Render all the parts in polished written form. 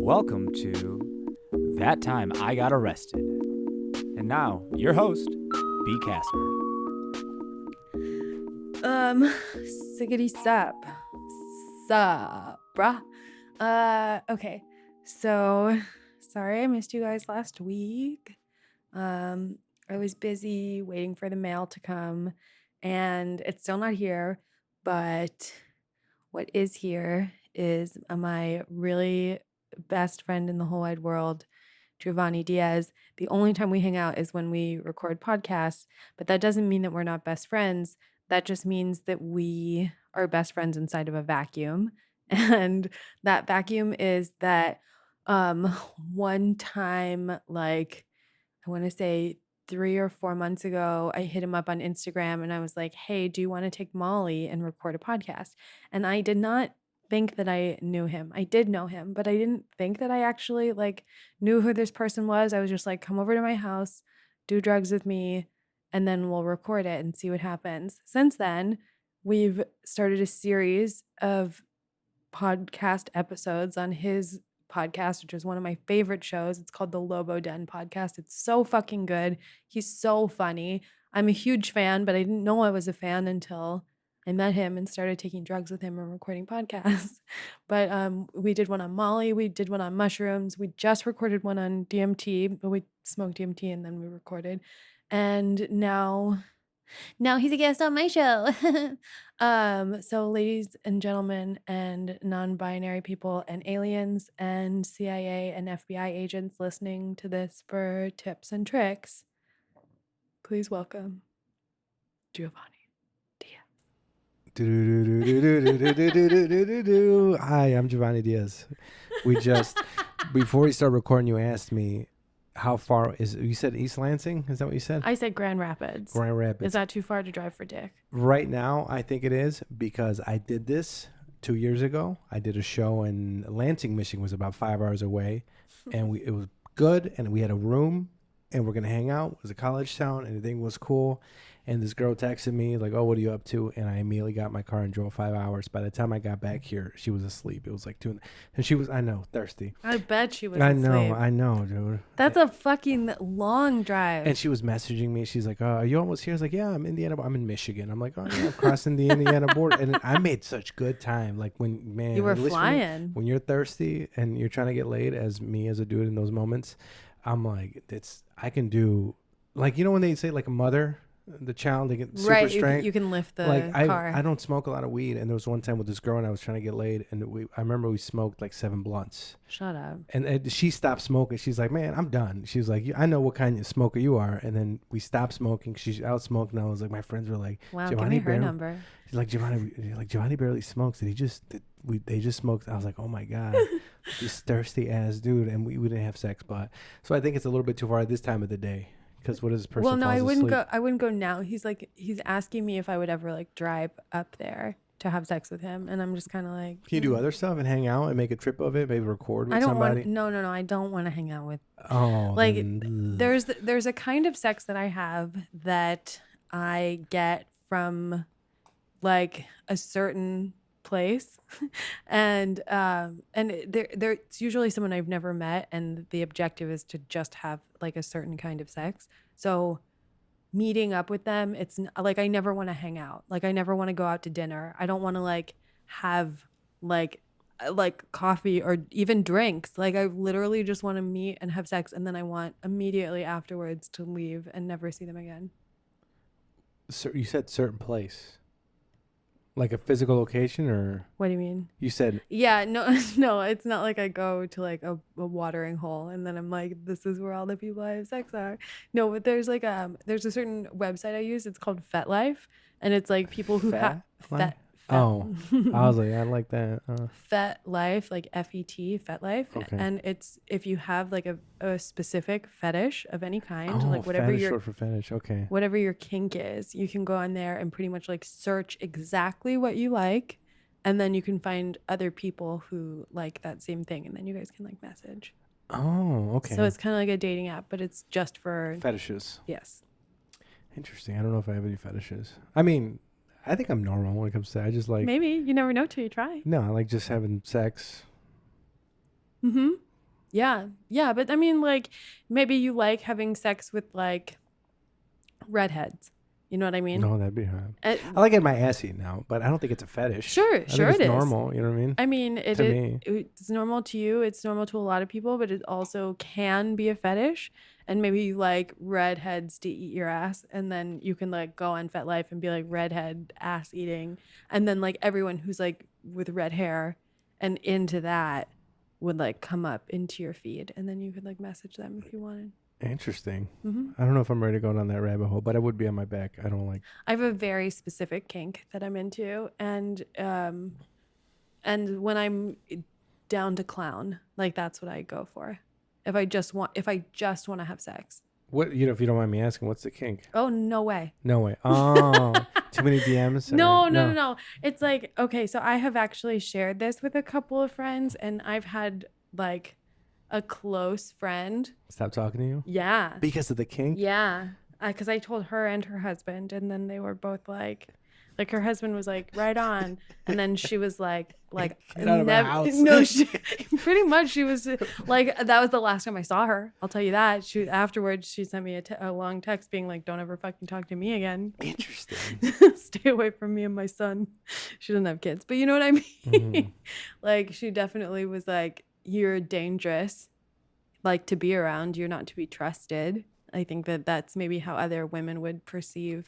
Welcome to That Time I Got Arrested. And now, your host, B. Casper. Siggity sup. Sup, bruh. Okay. So, sorry I missed you guys last week. I was busy waiting for the mail to come, and it's still not here, but what is here is my really best friend in the whole wide world, Jhovany Diaz. The only time we hang out is when we record podcasts, but that doesn't mean that we're not best friends. That just means that we are best friends inside of a vacuum. And that vacuum is that one time, like, I want to say 3 or 4 months ago, I hit him up on Instagram and I was like, hey, do you want to take Molly and record a podcast? And I did not think that I knew him. I did know him, but I didn't think that I actually knew who this person was. I was just like, come over to my house, do drugs with me, and then we'll record it and see what happens. Since then, we've started a series of podcast episodes on his podcast, which is one of my favorite shows. It's called the Lobo Den podcast. It's so fucking good. He's so funny. I'm a huge fan, but I didn't know I was a fan until I met him and started taking drugs with him and recording podcasts. But we did one on Molly. We did one on mushrooms. We just recorded one on DMT, but we smoked DMT and then we recorded. And now he's a guest on my show. So ladies and gentlemen and non-binary people and aliens and CIA and FBI agents listening to this for tips and tricks, please welcome Jhovany Diaz. Hi, I'm Jhovany Diaz. We just, before we start recording, you asked me how far is, you said East Lansing? Is that what you said? I said Grand Rapids. Grand Rapids. Is that too far to drive for dick? Right now, I think it is, because I did this 2 years ago. I did a show in Lansing, Michigan, was about 5 hours away, and it was good, and we had a room, and we're going to hang out. It was a college town, and everything was cool. And this girl texted me, like, oh, what are you up to? And I immediately got in my car and drove 5 hours. By the time I got back here, she was asleep. It was like 2. And she was, I know, thirsty. I bet she was asleep. I know, dude. That's a fucking long drive. And she was messaging me. She's like, are you almost here? I was like, yeah, I'm in Michigan. I'm like, oh, yeah, I'm crossing the Indiana border. And I made such good time. Like, when, man. You were flying. When you're thirsty and you're trying to get laid, as me as a dude in those moments, I'm like, I can do, like, you know when they say, like, a mother, the child, they get super strength. You can lift the car. I don't smoke a lot of weed, and there was one time with this girl and I was trying to get laid, and I remember we smoked like 7 blunts. Shut up. And she stopped smoking. She's like, man, I'm done. She was like, I know what kind of smoker you are. And then we stopped smoking. She's out smoking. I was like, my friends were like, wow, give me her number. She's like, Jhovany barely smokes. They just smoked. I was like, oh my God, this thirsty ass dude. And we didn't have sex, but so I think it's a little bit too far at this time of the day. Because what is this person? Well, no, I wouldn't asleep? go. I wouldn't go now. He's asking me if I would ever drive up there to have sex with him, and I'm just kind of like. Can you do other stuff and hang out and make a trip of it? Maybe record with somebody. No. I don't want to hang out with. Oh. There's a kind of sex that I have that I get from, like, a certain place, and it's usually someone I've never met, and the objective is to just have like a certain kind of sex. So meeting up with them, it's like I never want to hang out. Like, I never want to go out to dinner. I don't want to have like coffee or even drinks. Like, I literally just want to meet and have sex, and then I want immediately afterwards to leave and never see them again. So you said certain place. Like a physical location, or what do you mean? You said no, it's not like I go to like a watering hole and then I'm like, this is where all the people I have sex are. No, but there's there's a certain website I use. It's called FetLife, and it's like people who have Fet. Oh, I was like, I like that. FetLife, like FET, FetLife. Okay. And it's if you have like a specific fetish of any kind, oh, like whatever your short for fetish. Okay. Whatever your kink is, you can go on there and pretty much like search exactly what you like, and then you can find other people who like that same thing, and then you guys can like message. Oh, okay. So it's kind of like a dating app, but it's just for fetishes. Yes. Interesting. I don't know if I have any fetishes. I mean, I think I'm normal when it comes to. I just like. Maybe you never know till you try. No, I like just having sex. Mm-hmm. Yeah. Yeah. But I mean, like, maybe you like having sex with like redheads. You know what I mean? No, that'd be hard. Uh, I like getting my ass eaten out, but I don't think it's a fetish. Sure, I think sure it's it is. normal. You know what I mean? I mean, To me. it's normal to you. It's normal to a lot of people, but it also can be a fetish. And maybe you like redheads to eat your ass, and then you can like go on FetLife and be like redhead ass eating, and then like everyone who's like with red hair and into that would like come up into your feed, and then you could like message them if you wanted. Interesting. Mm-hmm. I don't know if I'm ready to go down that rabbit hole, but I would be on my back. I don't like. I have a very specific kink that I'm into, and when I'm down to clown, like that's what I go for. If I just want to have sex. What if you don't mind me asking, what's the kink? Oh, no way. No way. Oh, too many DMs. No. It's like, okay, so I have actually shared this with a couple of friends, and I've had like a close friend. Stop talking to you. Yeah. Because of the kink. Yeah. Because I told her and her husband, and then they were both like her husband was like, right on, and then she was like Get out of my house. No, pretty much she was like, that was the last time I saw her. I'll tell you that. Afterwards she sent me a long text being like, don't ever fucking talk to me again. Interesting. Stay away from me and my son. She doesn't have kids, but you know what I mean. Mm-hmm. Like she definitely was like, you're dangerous, like to be around. You're not to be trusted. I think that's maybe how other women would perceive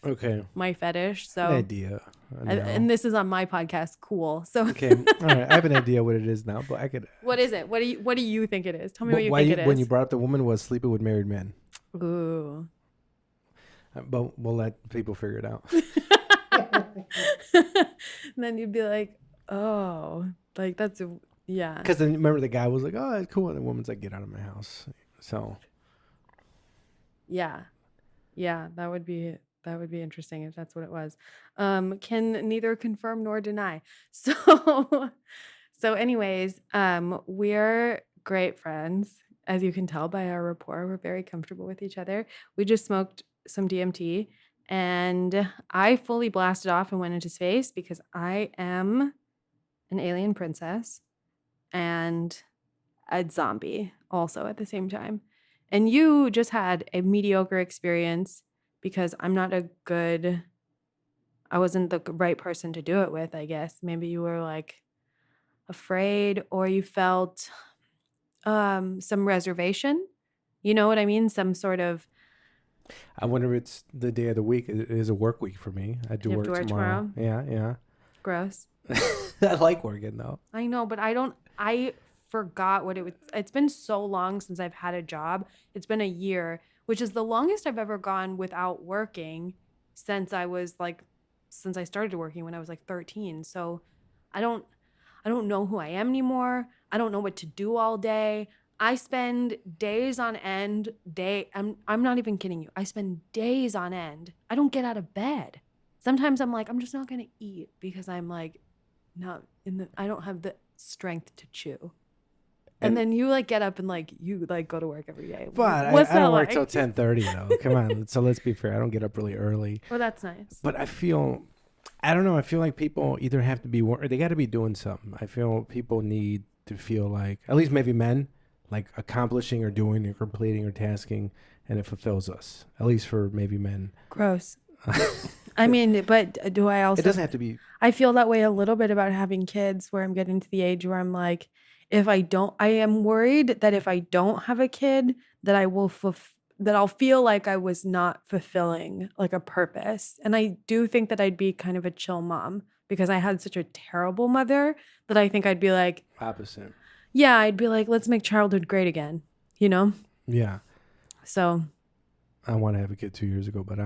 my fetish. So an idea. and this is on my podcast. Cool. So okay, all right. I have an idea what it is now, but I could. What is it? What do you think it is? Tell me what you think it is. When you brought up the woman was sleeping with married men. Ooh. But we'll let people figure it out. And then you'd be like, oh, like that's yeah. Because then remember the guy was like, oh, it's cool, and the woman's like, get out of my house. So. Yeah, that would be interesting if that's what it was. Can neither confirm nor deny. So anyways, we're great friends, as you can tell by our rapport. We're very comfortable with each other. We just smoked some DMT, and I fully blasted off and went into space because I am an alien princess and a zombie also at the same time. And you just had a mediocre experience because I wasn't the right person to do it with, I guess. Maybe you were like afraid, or you felt some reservation. You know what I mean? Some sort of. I wonder if it's the day of the week. It is a work week for me. I do work tomorrow. Yeah. Gross. I like working though. I know, but I forgot what it was. It's been so long since I've had a job. It's been a year, which is the longest I've ever gone without working since I started working when I was like 13. So I don't know who I am anymore. I don't know what to do all day. I spend days on end. I'm not even kidding you. I spend days on end. I don't get out of bed. Sometimes I'm like, I'm just not going to eat because I'm like I don't have the strength to chew. And then you like get up and like you like go to work every day. But I don't work till 10:30 though. Come on. So let's be fair. I don't get up really early. Well, that's nice. But I don't know. I feel like people either have to be or they got to be doing something. I feel people need to feel like, at least maybe men, like accomplishing or doing or completing or tasking, and it fulfills us. At least for maybe men. Gross. I mean, but do I also? It doesn't have to be. I feel that way a little bit about having kids, where I'm getting to the age where I'm like, I am worried that if I don't have a kid, that I'll feel like I was not fulfilling like a purpose. And I do think that I'd be kind of a chill mom because I had such a terrible mother that I think I'd be like Opposite. Yeah, I'd be like, let's make childhood great again, you know? Yeah. So. I want to have a kid 2 years ago, but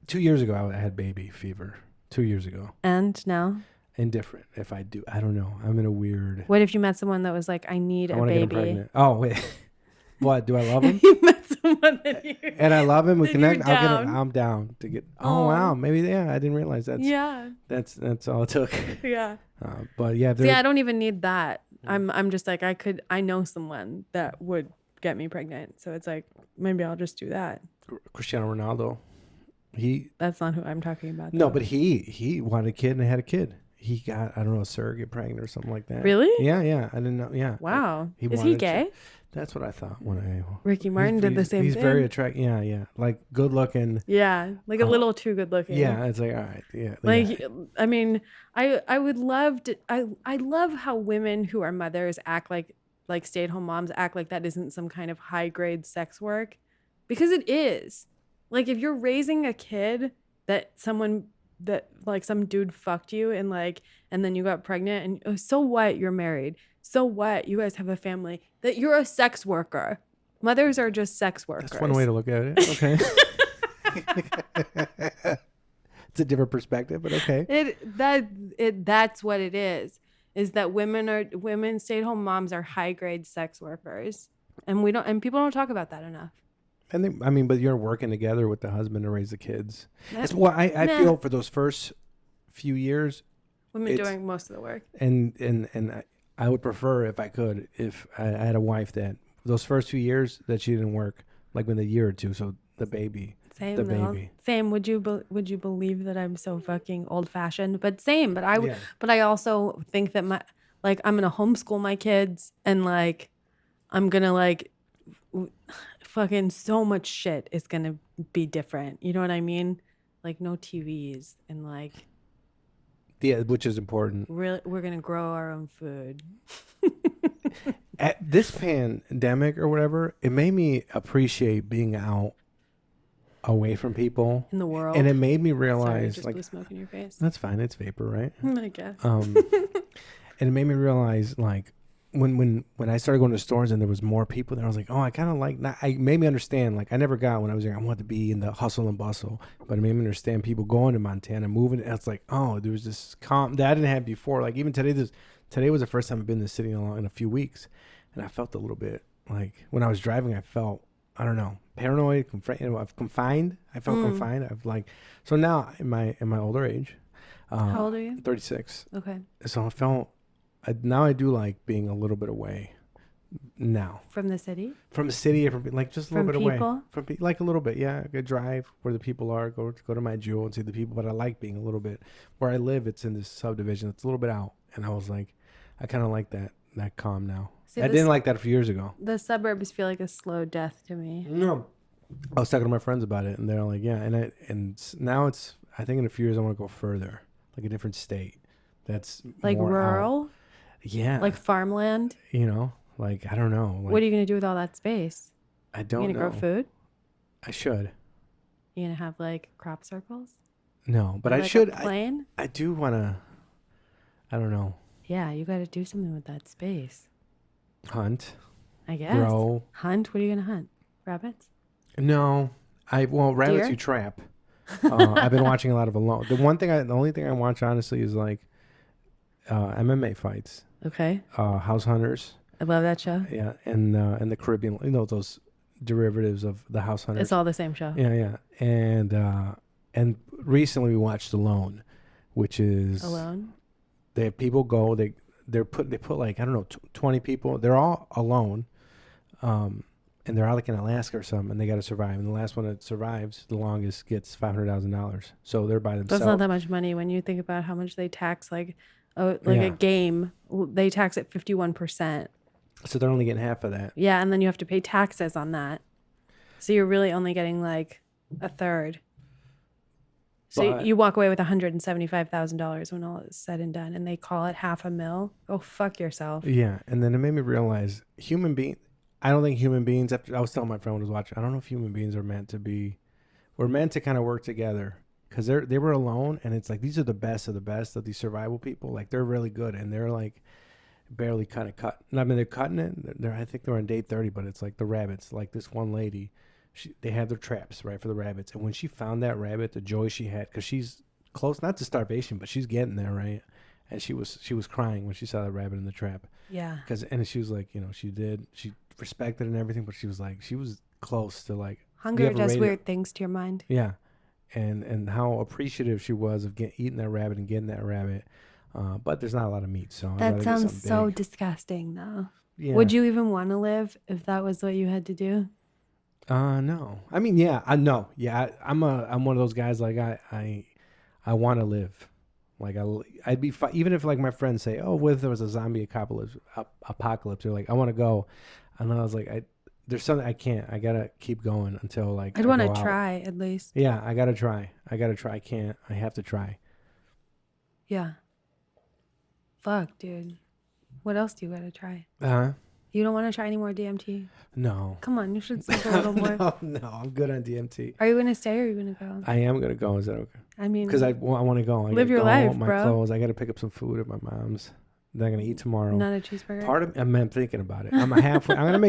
2 years ago I had baby fever. 2 years ago. And now? Indifferent. If I do, I don't know. I'm in a weird. What if you met someone that was like, I need a baby? Get him pregnant. Oh wait, what? Do I love him? You met someone that you. And I love him. We connect. I'll get him. I'm down to get. Oh wow, maybe I didn't realize that's. Yeah. That's all it took. Yeah. But yeah. See, I don't even need that. I'm just like I know someone that would get me pregnant, so it's like maybe I'll just do that. Cristiano Ronaldo. That's not who I'm talking about. No, but he wanted a kid and had a kid. he got, I don't know, a surrogate pregnant or something like that. Really? Yeah. I didn't know. Yeah. Wow. He Is he wanted gay? That's what I thought when I. Ricky Martin did the same he's thing. He's very attractive. Yeah. Like good looking. Yeah, like a little too good looking. Yeah, it's like all right. Yeah. Like I mean, I would love to. I love how women who are mothers act like stay-at-home moms act like that isn't some kind of high-grade sex work, because it is. Like if you're raising a kid that like some dude fucked you and then you got pregnant and so what, you're married, so what, you guys have a family, that you're a sex worker. Mothers are just sex workers. That's one way to look at it. Okay. It's a different perspective, but okay. That's what it is that women stay-at-home moms are high-grade sex workers, and people don't talk about that enough. And but you're working together with the husband to raise the kids. That's what I feel for those first few years. Women doing most of the work. And I would prefer, if I could, if I had a wife that those first few years that she didn't work, like in the year or two. So the baby. Same. Baby. Same. Would you believe that I'm so fucking old fashioned? But same. But I also think that I'm gonna homeschool my kids, and I'm gonna fucking so much shit is gonna be different. You know what I mean? Like no TVs and yeah, which is important. We're gonna grow our own food. At this pandemic or whatever, it made me appreciate being out away from people in the world, and it made me realize, blew smoke in your face. That's fine, it's vapor, right? I guess. And it made me realize, when I started going to stores and there was more people there, I was like, oh, I kind of like that. It made me understand, I never got when I was young, I wanted to be in the hustle and bustle, but it made me understand people going to Montana, moving, and it's like, oh, there was this calm that I didn't have before. Even today was the first time I've been in the city in a few weeks, and I felt a little bit when I was driving, I felt, I don't know, paranoid, confined. I felt confined. So now in my older age. How old are you? 36. Okay. So now I do like being a little bit away now. From the city? From the city, or from just a little bit away. From a little bit, yeah. I could drive where the people are, go to my jewel and see the people, but I like being a little bit, where I live, it's in this subdivision. It's a little bit out. And I was like, I kind of like that calm now. See, I didn't like that a few years ago. The suburbs feel like a slow death to me. No. I was talking to my friends about it, and they're like, yeah. And now it's, I think in a few years I want to go further, a different state. That's like more rural? Out. Yeah. Like farmland? I don't know. What are you going to do with all that space? I don't know. You going to grow food? I should. You going to have crop circles? No, but I should. A plane? I do want to, I don't know. Yeah, you got to do something with that space. Hunt. I guess. Grow. Hunt? What are you going to hunt? Rabbits? No. Rabbits Deer? you trap. I've been watching a lot of Alone. The only thing I watch, honestly, is MMA fights. Okay. House Hunters. I love that show. Yeah, and the Caribbean, those derivatives of the House Hunters. It's all the same show. Yeah. And recently we watched Alone, which is Alone. They have people go. They put I don't know 20 people. They're all alone, and they're out in Alaska or something, and they got to survive. And the last one that survives the longest gets $500,000. So they're by themselves. That's not that much money when you think about how much they tax a game. They tax it 51%. So they're only getting half of that. Yeah, and then you have to pay taxes on that. So you're really only getting a third. So you walk away with $175,000 when all is said and done, and they call it $500,000. Go fuck yourself. Yeah, and then it made me realize I don't think human beings. I was telling my friend when I was watching, I don't know if human beings are meant to be. We're meant to kind of work together, because they were alone, and it's these are the best of the best of these survival people. They're really good, and they're barely kind of cut. I mean, they're cutting it. I think they're on day 30, but it's the rabbits. This one lady. They had their traps right for the rabbits, and when she found that rabbit, the joy she had, because she's close not to starvation, but she's getting there, right? And she was crying when she saw the rabbit in the trap. Yeah. And she was she respected it and everything, but she was close to hunger does weird things to your mind. Yeah, and how appreciative she was of eating that rabbit and getting that rabbit. But there's not a lot of meat, so that sounds so disgusting, though. Yeah. Would you even want to live if that was what you had to do? No. I mean, yeah, I know. Yeah, I'm one of those guys. I want to live. Like I'd be even if like my friends say, "Oh, what if there was a zombie apocalypse?" They're like, "I want to go," and then I was like, "There's something I can't. I gotta keep going until like I'd I want go to out." try at least. Yeah, I gotta try. I can't. I have to try. Yeah. Fuck, dude. What else do you gotta try? Huh? You don't want to try any more DMT? No. Come on, you should smoke a little more. No, I'm good on DMT. Are you gonna stay or are you gonna go? I am gonna go. Is that okay? I mean, Because I want to go. I live gotta your go, life, my bro. clothes. I got to pick up some food at my mom's. That I'm gonna eat tomorrow. not a cheeseburger. Part of I'm thinking about it. I'm halfway. I'm gonna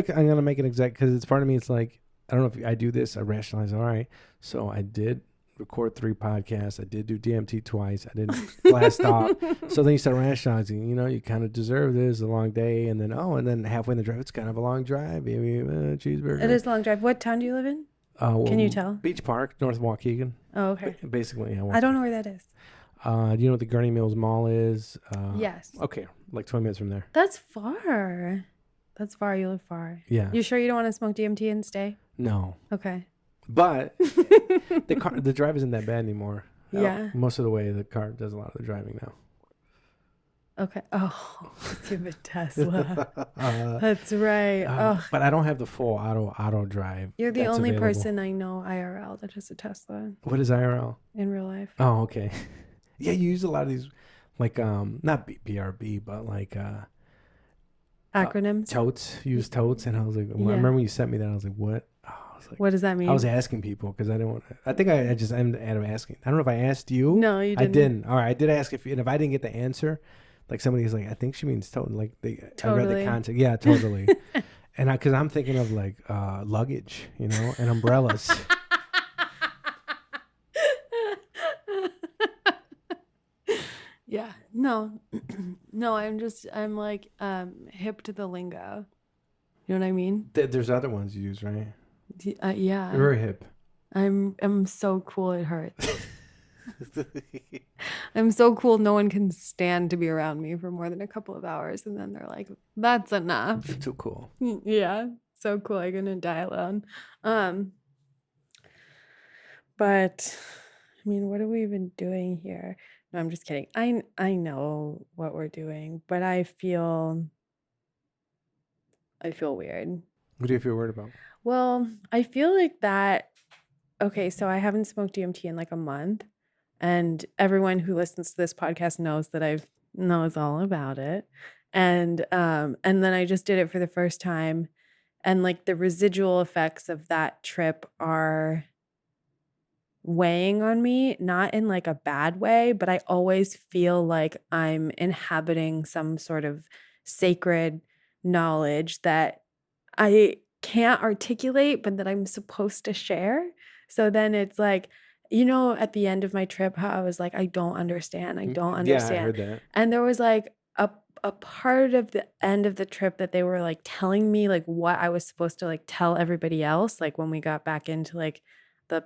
make an exact because it's part of me. It's like I don't know if I do this. I rationalize. All right, so I did record 3 podcasts. I did do DMT twice. I didn't blast off. So then you start rationalizing. You know, you kind of deserve this. A long day, and then halfway in the drive, it's kind of a long drive. Maybe cheeseburger. It is a long drive. What town do you live in? Well, Can you tell? Beach Park, North Waukegan. Oh, okay. Basically, yeah, I don't know where that is. Do you know what the Gurney Mills Mall is? Yes. Okay, like 20 minutes from there. That's far. That's far. You live far. Yeah. You sure you don't want to smoke DMT and stay? No. Okay. But the drive isn't that bad anymore. Yeah. Most of the way, the car does a lot of the driving now. Okay. Oh, stupid Tesla. That's right. But I don't have the full auto drive. You're the that's only available. person I know IRL that has a Tesla What is IRL? in real life. Oh, okay. Yeah, you use a lot of these, like not BRB, but like Acronyms. totes. You use totes, and I was like, I Yeah. remember when you sent me that. I was like, what? Oh, I was like, What does that mean? I was asking people because I didn't want to. I think I just ended up asking. I don't know if I asked you. No, you didn't. I didn't. All right, I did ask and if I didn't get the answer, like somebody's like, I think she means tote. Like I read Totally. the context. Yeah, totally. And because I'm thinking of like luggage, you know, and umbrellas. Yeah. No. No, I'm like hip to the lingo. You know what I mean? There's other ones you use, right? Yeah. You're very hip. I'm so cool it hurts. I'm so cool no one can stand to be around me for more than a couple of hours and then they're like, that's enough. You're too cool. Yeah. So cool. I'm gonna die alone. But I mean, what are we even doing here? No, I'm just kidding. I know what we're doing, but I feel weird. What do you feel worried about? Well, I feel like that. Okay, so I haven't smoked DMT in like a month, and everyone who listens to this podcast knows that knows all about it. And then I just did it for the first time, and like the residual effects of that trip are weighing on me, not in like a bad way, but I always feel like I'm inhabiting some sort of sacred knowledge that I can't articulate, but that I'm supposed to share. So then it's like, you know, at the end of my trip, how I was like, I don't understand. I don't understand. Yeah, I heard that. And there was like a part of the end of the trip that they were like telling me like what I was supposed to like tell everybody else. Like when we got back into like the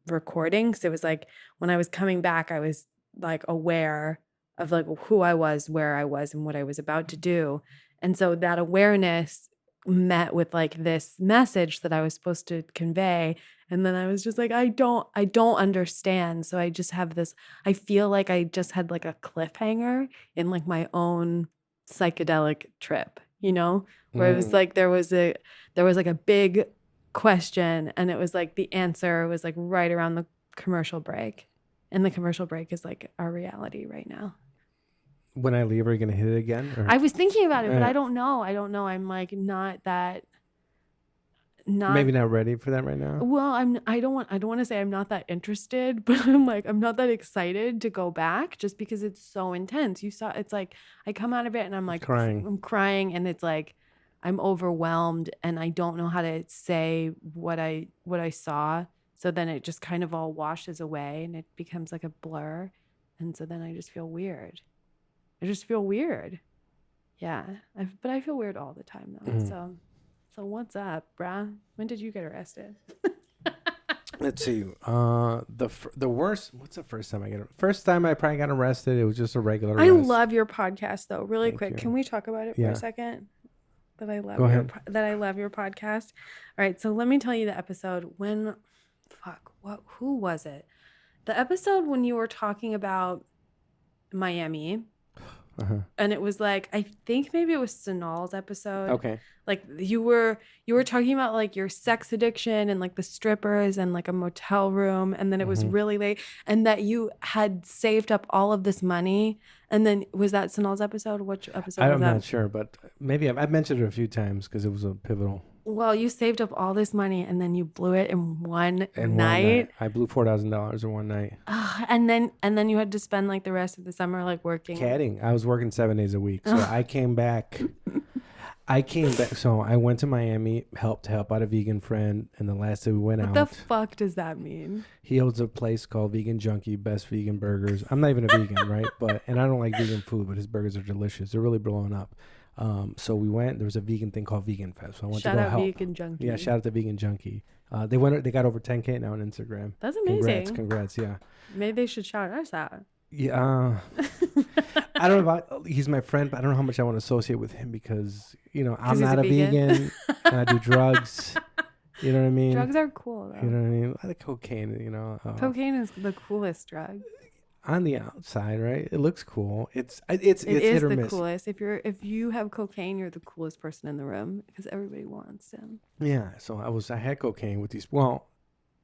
recordings, it was like when I was coming back, I was like aware of like who I was, where I was, and what I was about to do. And so that awareness met with like this message that I was supposed to convey. And then I was just like, I don't understand. So I just have this, I feel like I just had like a cliffhanger in like my own psychedelic trip, you know, where it was like, there was like a big question and it was like the answer was like right around the commercial break. And the commercial break is like our reality right now. When I leave, are you going to hit it again? Or? I was thinking about it, but I don't know. I'm like not maybe not ready for that right now. Well, I don't want to say I'm not that interested, but I'm like I'm not that excited to go back just because it's so intense. It's like I come out of it and I'm like crying. I'm crying and it's like I'm overwhelmed and I don't know how to say what I saw. So then it just kind of all washes away and it becomes like a blur. And so then I just feel weird. Yeah. But I feel weird all the time though. So what's up, bruh? When did you get arrested? Let's see. The worst. What's the first time I get? First time I probably got arrested. It was just a regular arrest. I love your podcast though. Really Thank quick, you. can we talk about it for a second? That I love. Go ahead. That I love your podcast. All right, so let me tell you the episode when. Who was it? The episode when you were talking about Miami. Uh-huh. And it was like, I think maybe it was Sonal's episode. Okay. Like you were talking about like your sex addiction and like the strippers and like a motel room, and then it was really late, and that you had saved up all of this money. And then was that Sonal's episode? Which episode was I'm that? not sure, but maybe I've mentioned it a few times because it was a pivotal. Well, you saved up all this money and then you blew it in one night. I blew $4,000 in one night. And then you had to spend like the rest of the summer like working. Caddying. I was working 7 days a week. So I came back. So I went to Miami, helped out a vegan friend, and the last day we went out. What the fuck does that mean? He owns a place called Vegan Junkie, best vegan burgers. I'm not even a vegan, right? And I don't like vegan food, but his burgers are delicious. They're really blowing up. So we went. There was a vegan thing called Vegan Fest. So I went shout to go out help. Vegan Junkie. Yeah, shout out to Vegan Junkie. They got over 10K now on Instagram. That's amazing. Congrats. Yeah. Maybe they should shout us out. Yeah. I don't know about. He's my friend, but I don't know how much I want to associate with him because I'm not a vegan and I do drugs. You know what I mean? Drugs are cool, though. You know what I mean? I like cocaine. Cocaine is the coolest drug. On the outside, right? It looks cool. It's It is hit or the miss. coolest. If you have cocaine, you're the coolest person in the room because everybody wants him. Yeah. So I had cocaine with these. Well,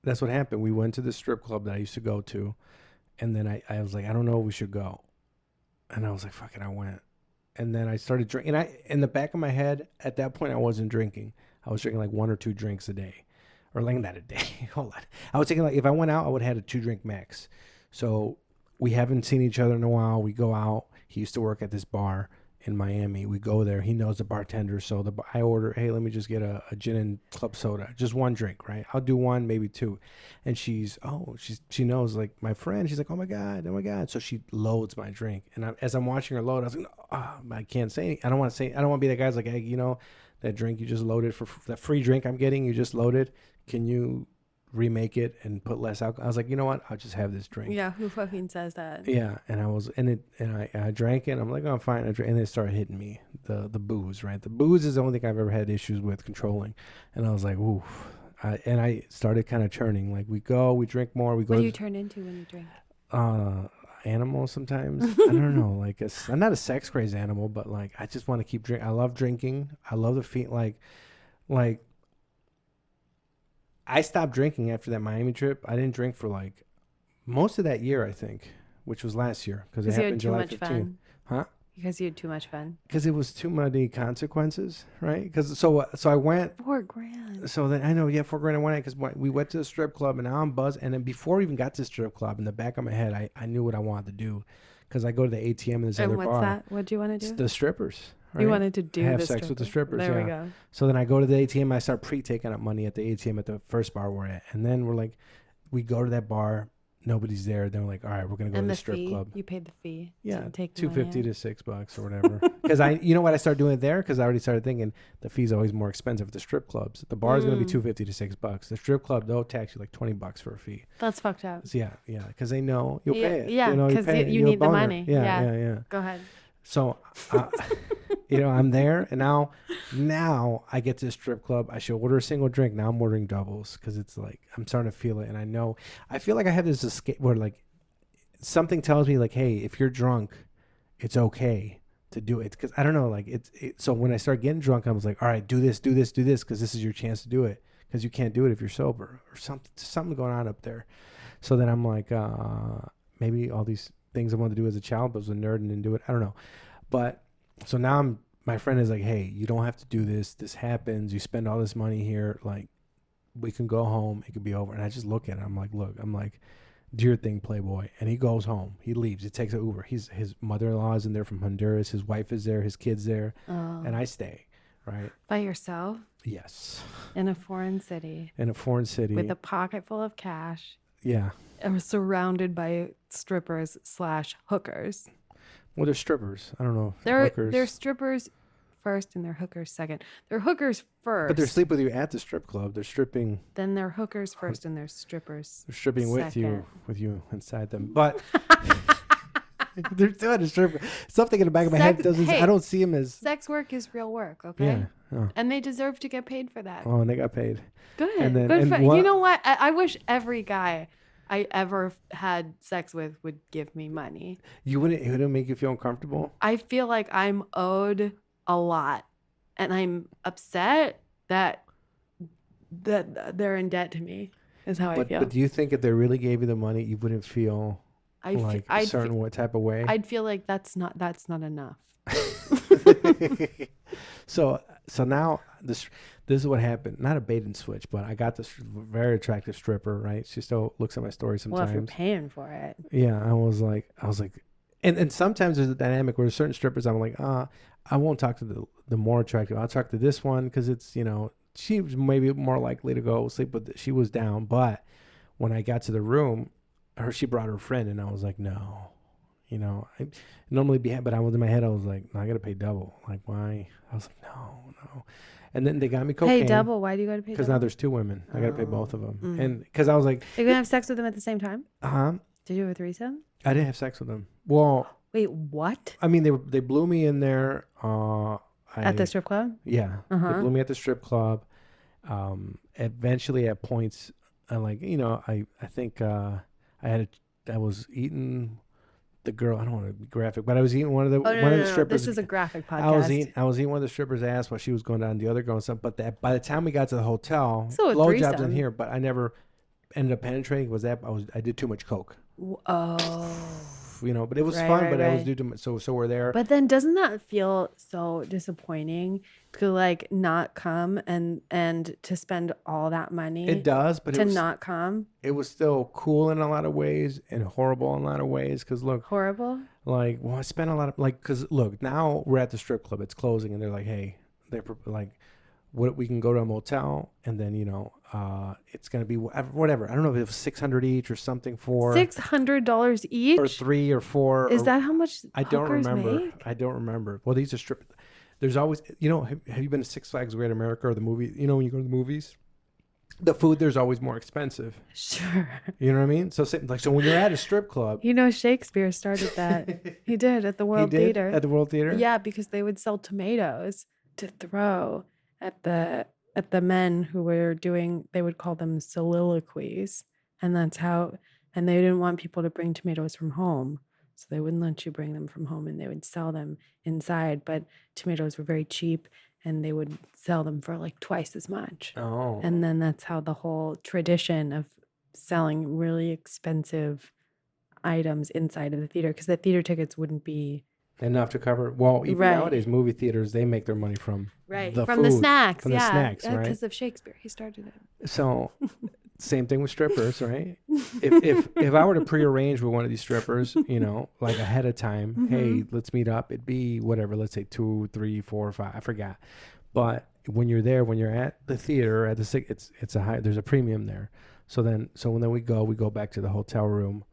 that's what happened. We went to the strip club that I used to go to, and then I was like, I don't know if we should go, and I was like, fuck it, I went, and then I started drinking. And in the back of my head, at that point, I wasn't drinking. I was drinking like 1 or 2 drinks a day, or like not a day. Hold on. I was thinking like if I went out, I would have had a 2-drink max. So. We haven't seen each other in a while. We go out. He used to work at this bar in Miami. We go there. He knows the bartender. So I order, hey, let me just get a gin and club soda. Just 1 drink, right? I'll do 1, maybe 2. And she knows like my friend. She's like, oh my God. So she loads my drink. And as I'm watching her load, I was like, I can't say anything. I don't want to be that guy's like, hey, that drink you just loaded for that free drink I'm getting, you just loaded. Can you remake it and put less alcohol? I was like, you know what? I'll just have this drink. Yeah, who fucking says that? Yeah, and I drank it. I'm like, oh, I'm fine. And then it started hitting me, the booze, right? The booze is the only thing I've ever had issues with controlling. And I was like, ooh. And I started kind of churning. Like we drink more. What do you turn into when you drink? Animals sometimes. I don't know. Like I'm not a sex crazed animal, but like I just want to keep drinking. I love drinking. I love the feel like. I stopped drinking after that Miami trip. I didn't drink for like most of that year, I think, which was last year because it happened July 15th. Huh? Because you had too much fun. Because it was too many consequences, right? Because so I went $4,000. So then I know, yeah, $4,000 I went because we went to the strip club and now I'm buzzed. And then before we even got to the strip club, in the back of my head, I knew what I wanted to do because I go to the ATM in this other bar. And what's that? What do you want to do? It's the strippers. Right? You wanted to do have the sex with the strippers. There yeah. we go. So then I go to the ATM. I start taking out money at the ATM at the first bar we're at, and then we're like, we go to that bar. Nobody's there. Then we're like, all right, we're gonna go to the strip club. You paid the fee. Yeah, take $250 to $6 or whatever. Because you know what, I started doing it there because I already started thinking the fee's always more expensive at the strip clubs. The bar is gonna be $250 to $6. The strip club they'll tax you like $20 for a fee. That's fucked up. So yeah, because they know you'll pay it. Yeah, because you need the money. Yeah. Go ahead. So, I'm there, and now I get to the strip club. I should order a single drink. Now I'm ordering doubles because it's like I'm starting to feel it, and I feel like I have this escape where like something tells me like, hey, if you're drunk, it's okay to do it. Because I don't know, like so when I start getting drunk, I was like, all right, do this, because this is your chance to do it because you can't do it if you're sober or something going on up there. So then I'm like, maybe all these things I wanted to do as a child, but was a nerd and didn't do it. I don't know. But so now my friend is like, hey, you don't have to do this. This happens. You spend all this money here. Like, we can go home. It could be over. And I just look at it. I'm like, do your thing, Playboy. And he goes home. He leaves. He takes an Uber. His mother-in-law is in there from Honduras. His wife is there. His kid's there. Oh. And I stay, right? By yourself? Yes. In a foreign city. With a pocket full of cash. Yeah. And surrounded by strippers / hookers. Well, they're strippers. I don't know. They're strippers first and they're hookers second. They're hookers first. But they're sleep with you at the strip club. They're stripping. Then they're hookers first and they're strippers. They're stripping second. with you inside them. But they're doing a stripper. Something in the back of my head doesn't. Hey, I don't see them as sex work is real work. Okay. Yeah. Oh. And they deserve to get paid for that. Oh, and they got paid. Good. And then, you know what? I wish every guy I ever had sex with would give me money. You wouldn't. It wouldn't make you feel uncomfortable. I feel like I'm owed a lot, and I'm upset that they're in debt to me. Is how I feel. But do you think if they really gave you the money, you wouldn't feel like a certain type of way? I'd feel like that's not enough. So now this is what happened. Not a bait and switch, but I got this very attractive stripper. Right? She still looks at my story sometimes. Well, if you're paying for it. Yeah, I was like, and sometimes there's a dynamic where there's certain strippers I'm like, I won't talk to the more attractive. I'll talk to this one because it's she was maybe more likely to go sleep with. She was down, but when I got to the room, she brought her friend, and I was like, no, I normally but I was in my head. I was like, no, I got to pay double. Like, why? I was like, no. And then they got me cocaine. Pay double? Why do you got to pay double? Because now there's 2 women. I got to pay both of them. And because I was like, you're gonna have sex with them at the same time? Did you have a threesome? I didn't have sex with them. Well, wait, what? I mean, they blew me in there. At the strip club? Yeah, they blew me at the strip club. Eventually, at points, I think I was eating the girl. I don't want to be graphic, but I was eating one of the strippers. This is a graphic podcast. I was eating one of the strippers' ass while she was going down the other girl and stuff. But by the time we got to the hotel, blowjobs in here, but I never ended up penetrating. I did too much coke. Oh. But it was fun. But I was due to so we're there. But then doesn't that feel so disappointing to not come and to spend all that money? It does, but not come. It was still cool in a lot of ways and horrible in a lot of ways. Because look, horrible. I spent a lot of because look, now we're at the strip club. It's closing, and they're like, hey, they're like, what we can go to a motel, and then it's gonna be whatever. I don't know if it was $600 each or something for $600 each or 3 or 4. Is that how much? I don't remember. Make? I don't remember. Well, these are strip. There's always have you been to Six Flags Great America or the movie? When you go to the movies, the food there's always more expensive. Sure. You know what I mean? So when you're at a strip club, Shakespeare started that. He did at the World Theater. At the World Theater. Yeah, because they would sell tomatoes to throw at the men who were doing, they would call them soliloquies, and that's how, and they didn't want people to bring tomatoes from home, so they wouldn't let you bring them from home, and they would sell them inside, but tomatoes were very cheap, and they would sell them for like twice as much. Oh. And then that's how the whole tradition of selling really expensive items inside of the theater, because the theater tickets wouldn't be enough to cover. Well, even nowadays, movie theaters, they make their money from the food, the snacks. From the snacks, right? Because of Shakespeare, he started it. So, same thing with strippers, right? If I were to prearrange with one of these strippers, like ahead of time, hey, let's meet up. It'd be whatever. Let's say 2, 3, 4, 5. I forgot. But when you're there, when you're at the theater, it's a high. There's a premium there. So then we go back to the hotel room.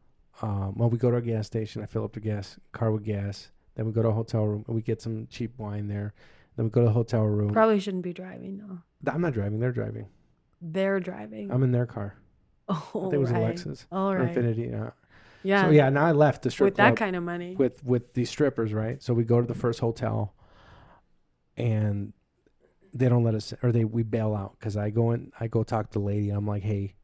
We go to a gas station. I fill up the car with gas. Then we go to a hotel room and we get some cheap wine there. Then we go to the hotel room. Probably shouldn't be driving though. I'm not driving. They're driving. They're driving. I'm in their car. Oh, I think it was a Lexus. All right. Infinity. Yeah. So now I left the strip club with that kind of money. With these strippers, right? So we go to the first hotel, and they don't let us, or we bail out because I go talk to the lady. And I'm like, hey,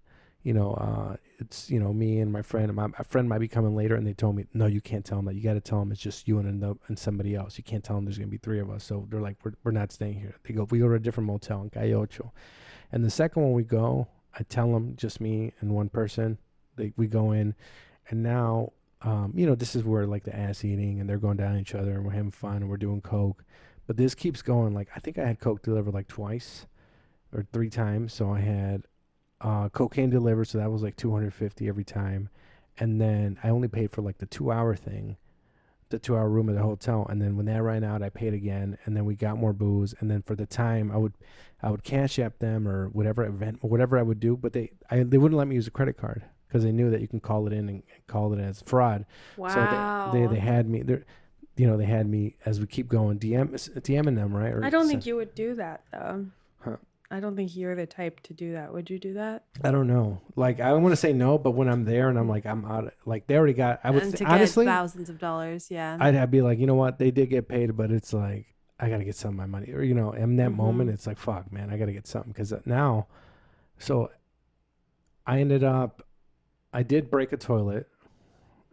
it's me and my friend. A friend might be coming later, and they told me, no, you can't tell them that. You got to tell them it's just you and somebody else. You can't tell them there's gonna be 3 of us. So they're like, we're not staying here. We go to a different motel in Calle Ocho, and the second one we go, I tell them just me and one person. We go in, and now this is where like the ass eating and they're going down each other and we're having fun and we're doing coke, but this keeps going. Like I think I had coke delivered like twice or 3 times. So I had cocaine delivered, so that was like $250 every time, and then I only paid for like the 2-hour thing, the 2-hour room at the hotel, and then when that ran out I paid again, and then we got more booze, and then for the time I would cash app them or whatever event or whatever I would do, but they wouldn't let me use a credit card because they knew that you can call it in and call it as fraud. Wow. So they had me there. They had me as we keep going DMing them, right? I don't think you would do that though. Huh. I don't think you're the type to do that. Would you do that? I don't know. Like, I want to say no, but when I'm there and I'm like, I'm out. Like, they already got. I would honestly thousands of dollars. Yeah. I'd be like, you know what? They did get paid, but it's like I gotta get some of my money. Or in that moment, it's like, fuck, man, I gotta get something because now. So, I ended up I did break a toilet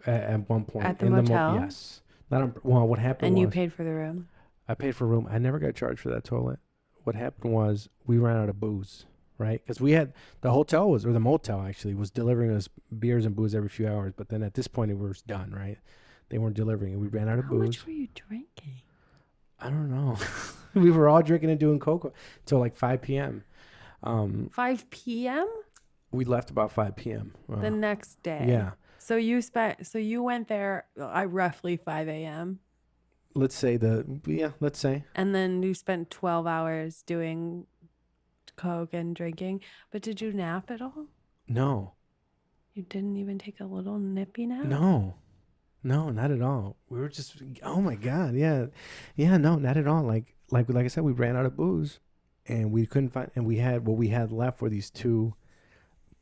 at one point. At the motel? Yes. Not on, well, what happened And was... you paid for the room? I paid for a room. I never got charged for that toilet. What happened was we ran out of booze, right? Because we had... The hotel was... Or the motel, actually, was delivering us beers and booze every few hours. But then at this point, it was done, right? They weren't delivering it. We ran out of booze. How much were you drinking? I don't know. We were all drinking and doing cocoa until like 5 p.m. 5 p.m.? We left about 5 p.m. The next day. Yeah. So you went there at roughly 5 a.m. Let's say let's say. And then you spent 12 hours doing coke and drinking. But did you nap at all? No. You didn't even take a little nippy nap? No, not at all. We were just, oh my God. Yeah. No, not at all. Like I said, we ran out of booze and we couldn't find, and what we had left were these 2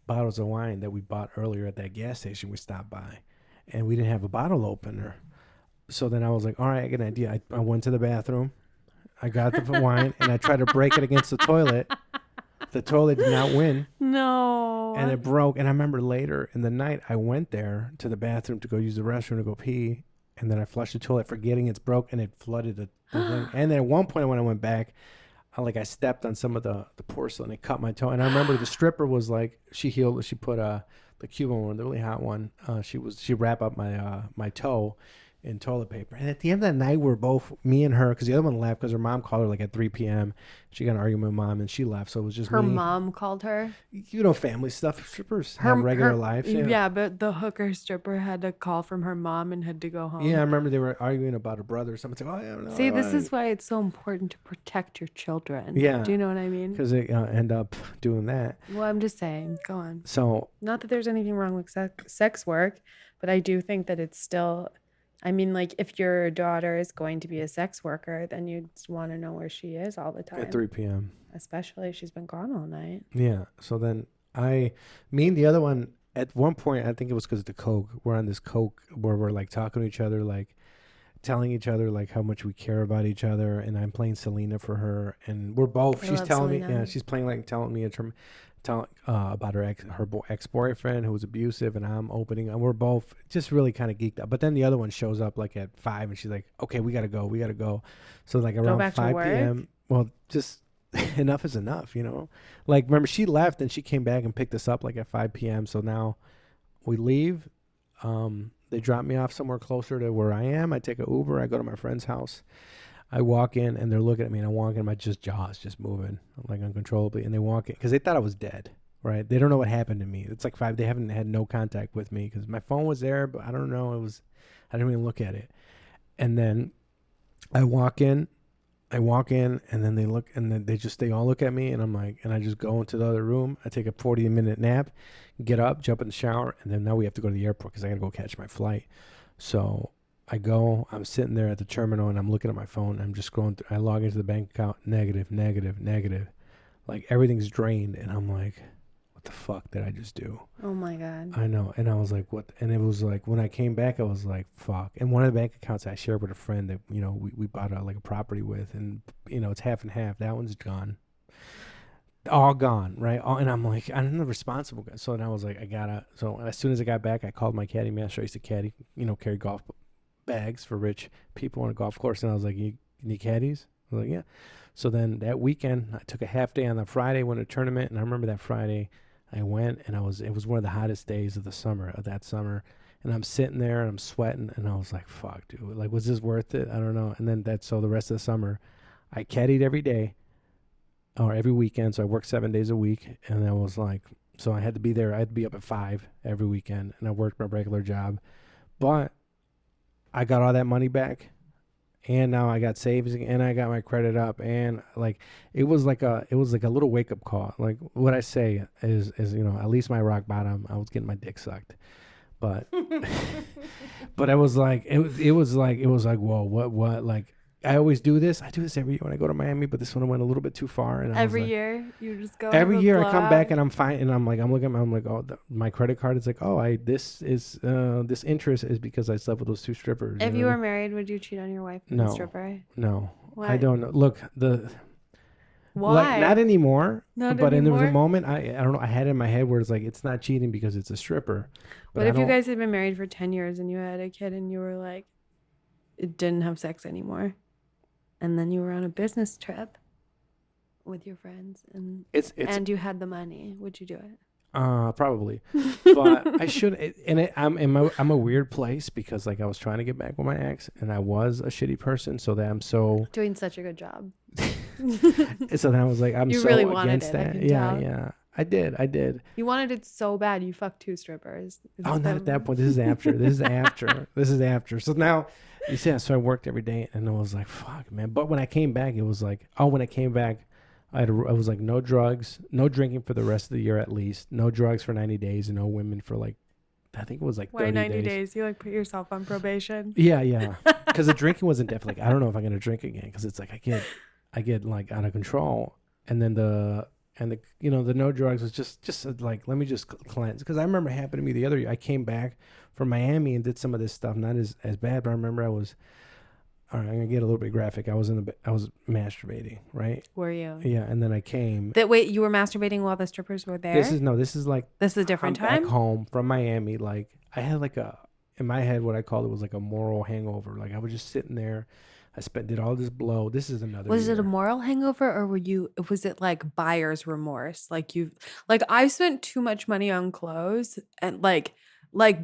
bottles of wine that we bought earlier at that gas station we stopped by, and we didn't have a bottle opener. So then I was like, all right, I got an idea. I went to the bathroom, I got the wine, and I tried to break it against the toilet. The toilet did not win. No. And it broke. And I remember later in the night, I went there to the bathroom to go use the restroom to go pee. And then I flushed the toilet forgetting it's broke, and it flooded the thing. And then at one point when I went back, I stepped on some of the porcelain. It cut my toe. And I remember the stripper was like, she put the Cuban one, the really hot one. She wrapped up my toe in toilet paper. And at the end of the night, we're both, me and her, because the other one left because her mom called her like at 3 p.m. She got an argument with mom and she left. So it was just her me. mom called her? Family stuff. Strippers have regular lives. Yeah, but the hooker stripper had a call from her mom and had to go home. Yeah, I remember they were arguing about her brother. Someone said, oh, yeah, no. See, this is why it's so important to protect your children. Yeah. Do you know what I mean? Because they end up doing that. Well, I'm just saying. Go on. So. Not that there's anything wrong with sex work, but I do think that it's still... I mean, like, if your daughter is going to be a sex worker, then you'd want to know where she is all the time. At 3 p.m. Especially if she's been gone all night. Yeah. So then me and the other one, at one point, I think it was because of the coke. We're on this coke where we're like talking to each other, like telling each other like how much we care about each other. And I'm playing Selena for her. And we're both, she's telling me, she's playing like telling me about her ex-boyfriend who was abusive, and I'm opening, and we're both just really kind of geeked out. But then the other one shows up like at 5 and she's like, okay, we gotta go. So like around 5 p.m. Well, just enough is enough, like remember she left and she came back and picked us up like at 5 p.m. So now we leave. They drop me off somewhere closer to where I am. I take an Uber, I go to my friend's house. I walk in and they're looking at me, and I walk in, my jaws just moving like uncontrollably. And they walk in because they thought I was dead, right? They don't know what happened to me. It's like 5. They haven't had no contact with me because my phone was there, but I don't know. I didn't even look at it. And then I walk in, and then they look, and then they all look at me, and I'm like, and I just go into the other room. I take a 40-minute nap, get up, jump in the shower, and then now we have to go to the airport because I got to go catch my flight. So I'm sitting there at the terminal and I'm looking at my phone. I'm just scrolling through. I log into the bank account, negative. Like everything's drained. And I'm like, what the fuck did I just do? Oh my God. I know. And I was like, what? And it was like, when I came back, I was like, fuck. And one of the bank accounts I shared with a friend that, we bought a property with, and, it's half and half. That one's gone. All gone, right? And I'm like, I'm the responsible guy. So then I was like, so as soon as I got back, I called my caddy master. I used to caddy, carry golf bags for rich people on a golf course, and I was like, you need caddies? I was like, yeah. So then that weekend I took a half day on the Friday, went to a tournament, and I remember that Friday I went, and it was one of the hottest days of that summer, and I'm sitting there and I'm sweating, and I was like, fuck, dude, like, was this worth it? I don't know. And then so the rest of the summer I caddied every day or every weekend, so I worked 7 days a week, and I was like, so I had to be there. I had to be up at 5 every weekend, and I worked my regular job, but I got all that money back, and now I got savings, and I got my credit up, and like it was like a little wake up call. Like what I say is at least my rock bottom, I was getting my dick sucked, but but it was like whoa, what, like I always do this. I do this every year when I go to Miami, but this one I went a little bit too far. And every year you just go. Every year I come back and I'm fine, and I'm looking, oh, my credit card is like, oh, this interest is because I slept with those 2 strippers. If you were married, would you cheat on your wife with a stripper? No, What? I don't know. Look, Why? Like, not anymore. Not but there was a anymore? moment, I don't know, I had it in my head where it's like, it's not cheating because it's a stripper. But What I if you don't- guys had been married for 10 years and you had a kid and you were like, it didn't have sex anymore? And then you were on a business trip with your friends and it's you had the money. Would you do it? probably, but I should. I'm a weird place because like I was trying to get back with my ex, and I was a shitty person, so that I'm so. Doing such a good job. So then I was like, I'm You so really wanted against it, I that. can Yeah, tell. yeah. I did. You wanted it so bad you fucked 2 strippers. Oh, not instead at that of- point. This is after. This is after. So now, you see, so I worked every day, and I was like, fuck, man. But when I came back, it was like, when I came back, I was like, no drugs, no drinking for the rest of the year at least, no drugs for 90 days, and no women for like, I think it was like 30 Why 90 days. days? You like put yourself on probation? Yeah. Because the drinking wasn't definitely. Like, I don't know if I'm gonna drink again because it's like I get like out of control, and then the no drugs was just like, let me just cleanse. Because I remember it happened to me the other year. I came back from Miami and did some of this stuff, not as bad, but I remember I was. All right, I'm gonna get a little bit graphic. I was masturbating, right? Were you? Yeah, and then I came. Wait, you were masturbating while the strippers were there? This is like This is a different I'm time? back home from Miami. Like I had like in my head, what I called it was like a moral hangover. Like I was just sitting there. Did all this blow. This is another. Was it a year. moral hangover or was it like buyer's remorse? Like I spent too much money on clothes and like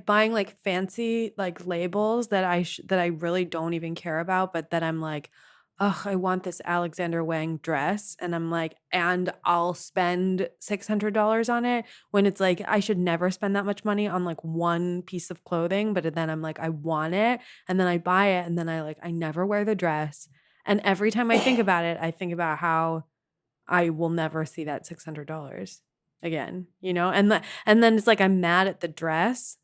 buying like fancy like labels that I really don't even care about, but that I'm like, ugh, I want this Alexander Wang dress. And I'm like, and I'll spend $600 on it when it's like, I should never spend that much money on like one piece of clothing. But then I'm like, I want it. And then I buy it. And then I never wear the dress. And every time I think about it, I think about how I will never see that $600 again, and then it's like, I'm mad at the dress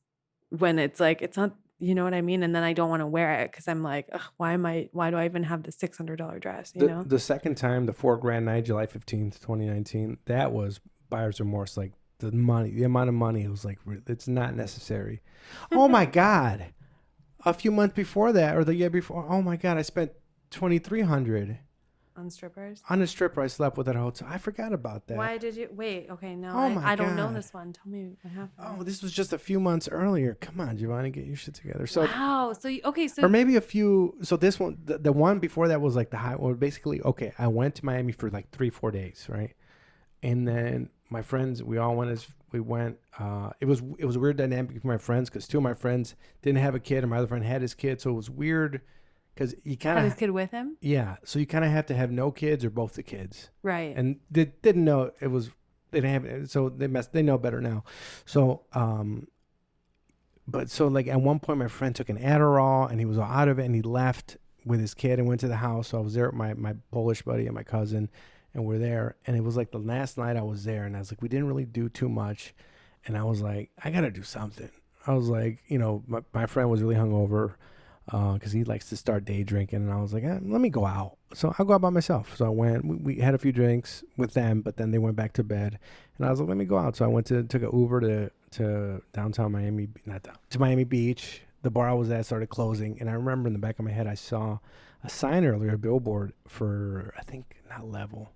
when it's like, it's not, you know what I mean? And then I don't want to wear it because I'm like, ugh, why do I even have the $600 dress? The second time, the $4,000 night, July 15th, 2019, that was buyer's remorse. Like the amount of money, it was like, it's not necessary. Oh my God. A few months before that, or the year before, oh my God, I spent $2,300 on strippers. on a stripper I slept with at a hotel. I forgot about that. Why did you wait? Okay, no, Oh my I don't know God. this one. Tell me what happened. Oh, this was just a few months earlier. Come on, Jhovany, get your shit together. So, wow. So or maybe a few. So this one, the one before that was like the high one. Basically, okay, I went to Miami for like 3-4 days, right? And then my friends, we all went we went. It was a weird dynamic with my friends because 2 of my friends didn't have a kid, and my other friend had his kid, so it was weird. Because you kind had of his kid with him, yeah. So you kind of have to have no kids or both the kids, right? and they didn't know it was. They didn't have it, so they know better now. So but so like at one point my friend took an Adderall and he was all out of it and he left with his kid and went to the house. So I was there with my Polish buddy and my cousin, and we're there. And it was like the last night I was there, and I was like, we didn't really do too much, and I was like, I gotta do something. I was like, my friend was really hungover. Because he likes to start day drinking, and I was like, let me go out. So I'll go out by myself. So I went. We had a few drinks with them, but then they went back to bed, and I was like, let me go out. So I took an Uber to downtown Miami, to Miami Beach. The bar I was at started closing, and I remember in the back of my head I saw a sign earlier, a billboard for I think not Level,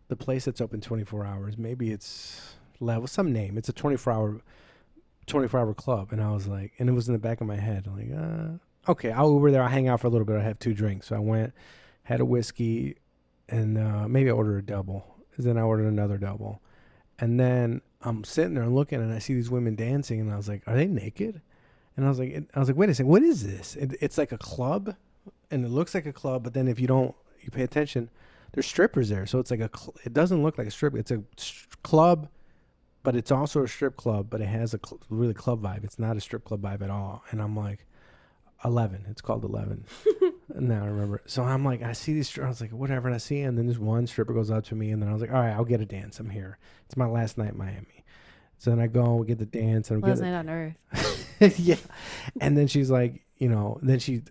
the place that's open 24 hours. Maybe it's Level, some name. It's a 24-hour club, and I was like, and it was in the back of my head, I'm like, okay, I'll Uber there. I'll hang out for a little bit. I have 2 drinks. So I went, had a whiskey, and maybe I ordered a double. Then I ordered another double. And then I'm sitting there and looking, and I see these women dancing, and I was like, are they naked? And I was like, wait a second, what is this? It's like a club, and it looks like a club, but then if you pay attention, there's strippers there. So it's like it doesn't look like a strip. It's a club, but it's also a strip club, but it has a really club vibe. It's not a strip club vibe at all. And I'm like, 11. It's called 11. Now I remember. So I'm like, I see these. I was like, whatever. And I see, and then this one stripper goes up to me, and then I was like, all right, I'll get a dance. I'm here. It's my last night in Miami. So then I go, we get the dance, and Last night on Earth. yeah. And then she's like, then she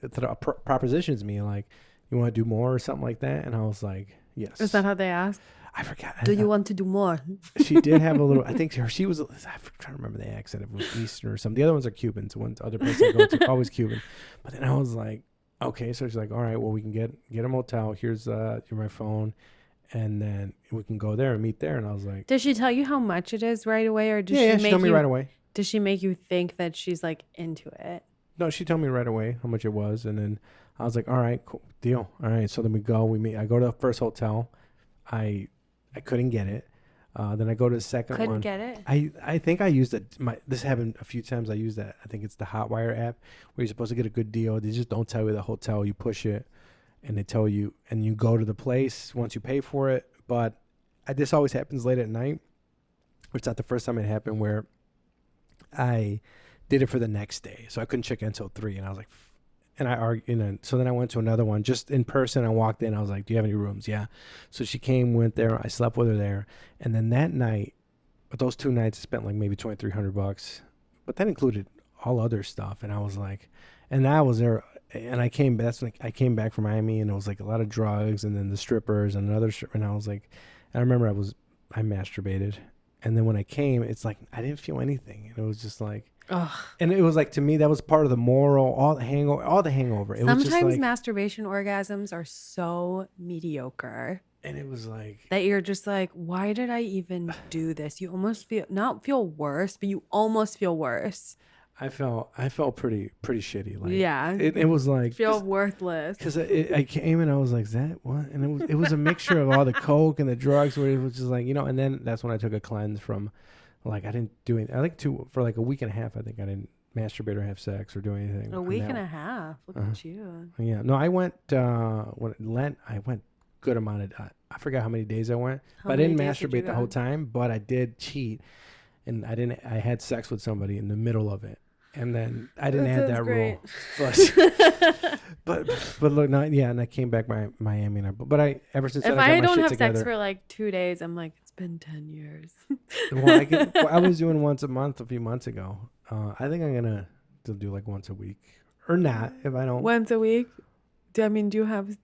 propositions me like, you want to do more or something like that? And I was like, yes. Is that how they asked? I forgot. Do you want to do more? She did have a little. I think she was. I'm trying to remember the accent. It was Eastern or something. The other ones are Cuban. So other places I go to, always Cuban. But then I was like, okay. So she's like, all right, well, we can get a motel. Here's my phone, and then we can go there and meet there. And I was like, Does she tell you how much it is right away, or does yeah, she she told me right away. Does she make you think that she's like into it? No, she told me right away how much it was, and then I was like, all right, cool, deal. All right, so then we go. We meet. I go to the first hotel. I couldn't get it. Then I go to the second one. Couldn't get it? I think I used it. This happened a few times. I used that. I think it's the Hotwire app where you're supposed to get a good deal. They just don't tell you the hotel. You push it, and they tell you, and you go to the place once you pay for it. But this always happens late at night. It's not the first time it happened where I did it for the next day, so I couldn't check in until 3, and I was like, and I argued, and so then I went to another one just in person. I walked in, I was like, do you have any rooms? Yeah. So she came, went there, I slept with her there, and then that night, but those 2 nights I spent like maybe $2,300, but that included all other stuff, and I was like, and I was there, and I came, that's when I came back from Miami, and it was like a lot of drugs, and then the strippers and another stripper, and I was like, I remember I masturbated, and then when I came, it's like I didn't feel anything, and it was just like, ugh. And it was like, to me, that was part of the moral, all the hangover. It Sometimes was just like, masturbation orgasms are so mediocre. And it was like that you're just like, why did I even do this? You almost not feel worse, but you almost feel worse. I felt pretty shitty. Like, yeah, it was like feel worthless. Because I came and I was like, is that what? And it was a mixture of all the coke and the drugs, where it was just like, and then that's when I took a cleanse from. Like, I didn't do anything. I think for like a week and a half, I think I didn't masturbate or have sex or do anything. A week and a half. Look at you. Yeah. No, I went, when Lent, I went good amount of, I forgot how many days I went. But I didn't masturbate the whole time, but I did cheat. And I had sex with somebody in the middle of it. And then I didn't have that rule. But look, and I came back to Miami. But ever since if then, I don't have together. Sex for like 2 days, I'm like, it's been 10 years. Well, I was doing once a month a few months ago. I think I'm gonna do like once a week, or not if I don't. Once a week. Do you have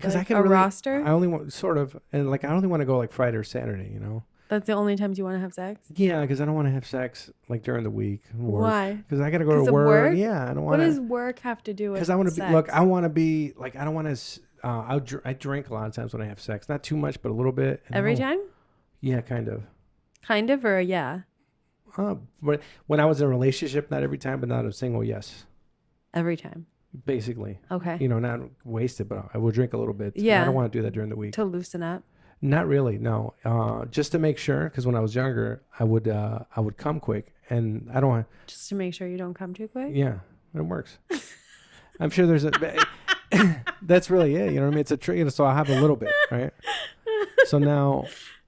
like a roster? I only want sort of, and like I only want to go like Friday or Saturday. That's the only times you want to have sex? Yeah, because I don't want to have sex like during the week. Why? Because I got to go to work. Yeah, I don't want to. What does work have to do with? Because I want to be. Look, I want to be like, I don't want to. I drink a lot of times when I have sex. Not too much, but a little bit. Every time? Yeah, kind of. Kind of, or yeah. But when I was in a relationship, not every time, but now that I'm single, yes. Every time. Basically. Okay. Not wasted, but I will drink a little bit. Yeah. I don't want to do that during the week. To loosen up. Not really, no. Just to make sure, because when I was younger, I would come quick, and I don't want. Just to make sure you don't come too quick. Yeah, it works. I'm sure there's a. That's really it. You know what I mean? It's a trick. So I have a little bit, right? So now,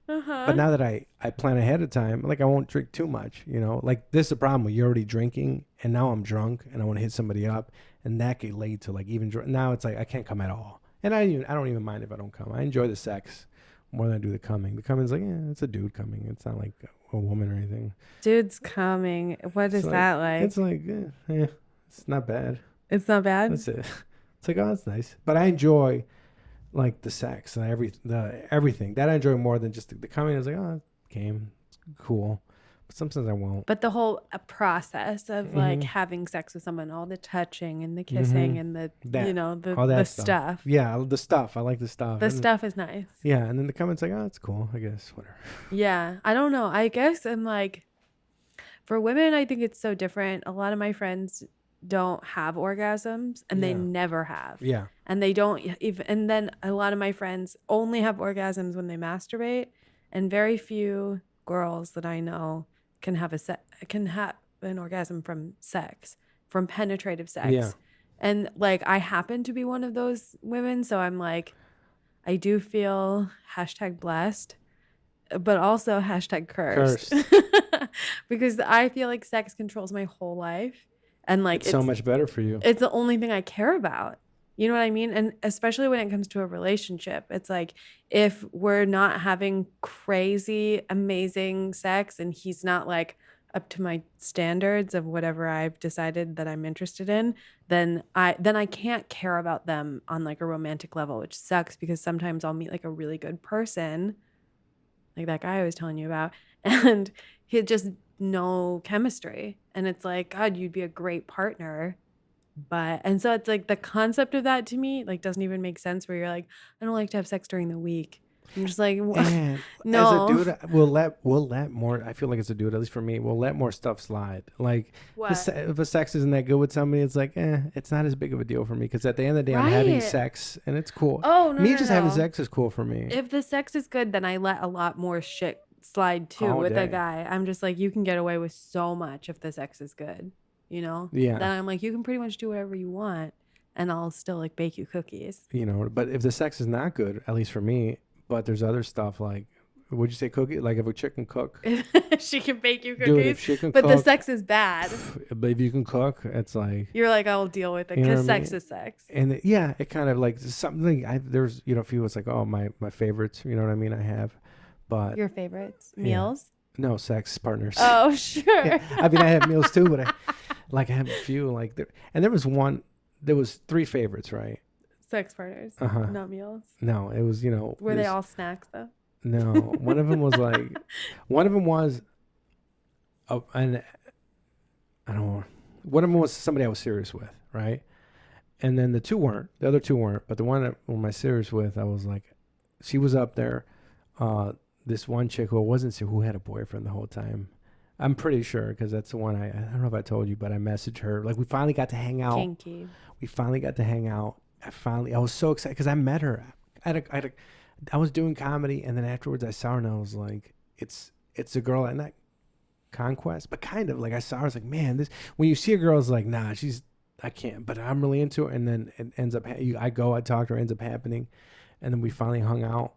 but now that I plan ahead of time, like I won't drink too much. Like this is a problem where you're already drinking, and now I'm drunk, and I want to hit somebody up, and that could lead to like even now it's like I can't come at all, and I don't even mind if I don't come. I enjoy the sex more than I do the coming. The coming's like, yeah, it's a dude coming. It's not like a woman or anything. Dude's coming. What is that like? It's like, it's not bad. It's not bad? That's it. It's like, oh, that's nice. But I enjoy like the sex and everything. That I enjoy more than just the coming. I was like, oh, it came. It's cool. But sometimes I won't. But the whole process of like having sex with someone, all the touching and the kissing and the stuff. Yeah, the stuff. I like the stuff. The stuff is nice. Yeah, and then the comment's like, oh, it's cool. I guess, whatever. Yeah, I don't know. I guess I'm like, for women, I think it's so different. A lot of my friends don't have orgasms, and they never have. Yeah. And they don't even. And then a lot of my friends only have orgasms when they masturbate, and very few girls that I know can have an orgasm from sex, from penetrative sex. Yeah. And like I happen to be one of those women, so I'm like, I do feel #blessed, but also #cursed. Because I feel like sex controls my whole life, and like it's so much better for you. It's the only thing I care about. You know what I mean? And especially when it comes to a relationship, it's like if we're not having crazy, amazing sex and he's not like up to my standards of whatever I've decided that I'm interested in, then I can't care about them on like a romantic level, which sucks because sometimes I'll meet like a really good person, like that guy I was telling you about, and he just no chemistry. And it's like, God, you'd be a great partner. And so it's like the concept of that to me like doesn't even make sense, where you're like, I don't like to have sex during the week, I'm just like, And no. as a dude, we'll let more. I feel like it's a dude, at least for me, we'll let more stuff slide. Like What? if a sex isn't that good with somebody, it's like, it's not as big of a deal for me because at the end of the day, I'm having Right. sex and it's cool. Oh, no, Me no, just having no. sex is cool for me. If the sex is good, then I let a lot more shit slide too All with a day. guy. I'm just like, you can get away with so much if the sex is good, you know? Yeah. Then I'm like, you can pretty much do whatever you want and I'll still like bake you cookies. You know, but if the sex is not good, at least for me, but there's other stuff like, would you say cookie? Like if a chick can cook, She can bake you dude, if cookies, she can but the cook, sex is bad. but if you can cook, it's like, You're like, I'll deal with it You know because what I sex mean? is sex. and it kind of like something. There's a few. It's like, oh, my favorites. You know what I mean? I have, but Your favorites? yeah. Meals? No sex partners. Oh, sure. Yeah. I mean, I have meals too, but I have a few like there. And there was 3 favorites, right? Sex partners, Uh-huh. not meals. No, it was Were they all snacks though? No, one of them was like, and I don't know. One of them was somebody I was serious with, right? And then the other 2 weren't, but the one that I was serious with, I was like, she was up there. This one chick who I wasn't who had a boyfriend the whole time. I'm pretty sure because that's the one I don't know if I told you, but I messaged her. Like we finally got to hang out. Kinky. We finally got to hang out. I was so excited because I met her. I was doing comedy, and then afterwards I saw her, and I was like, it's a girl, and not conquest, but kind of like I saw her. I was like, man, this. When you see a girl, it's like, nah, I can't, but I'm really into her. And then it ends up, I talk to her, ends up happening, and then we finally hung out.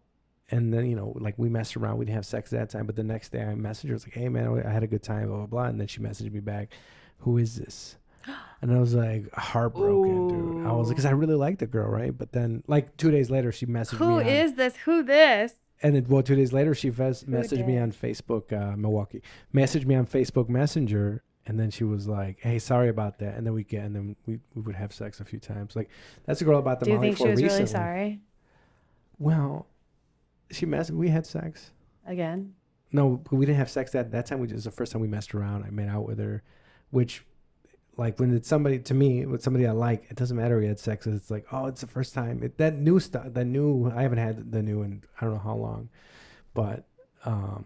And then, like we messed around. We didn't have sex at that time. But the next day I messaged her. I was like, hey, man, I had a good time, blah, blah, blah. And then she messaged me back, who is this? And I was like, heartbroken, dude. I was like, because I really liked the girl, right? But then, like 2 days later, she messaged me. Who is this? Who this? And then, 2 days later, she messaged me on Facebook, Milwaukee. Messaged me on Facebook Messenger. And then she was like, hey, sorry about that. And then we would have sex a few times. Like, that's a girl about the Do you Molly think she for was recently. really sorry? Well, we had sex. Again? No, we didn't have sex that time. It was the first time we messed around. I made out with her, which, like, when it's somebody, to me, with somebody I like, it doesn't matter we had sex. It's like, oh, it's the first time. I haven't had the new in I don't know how long, but I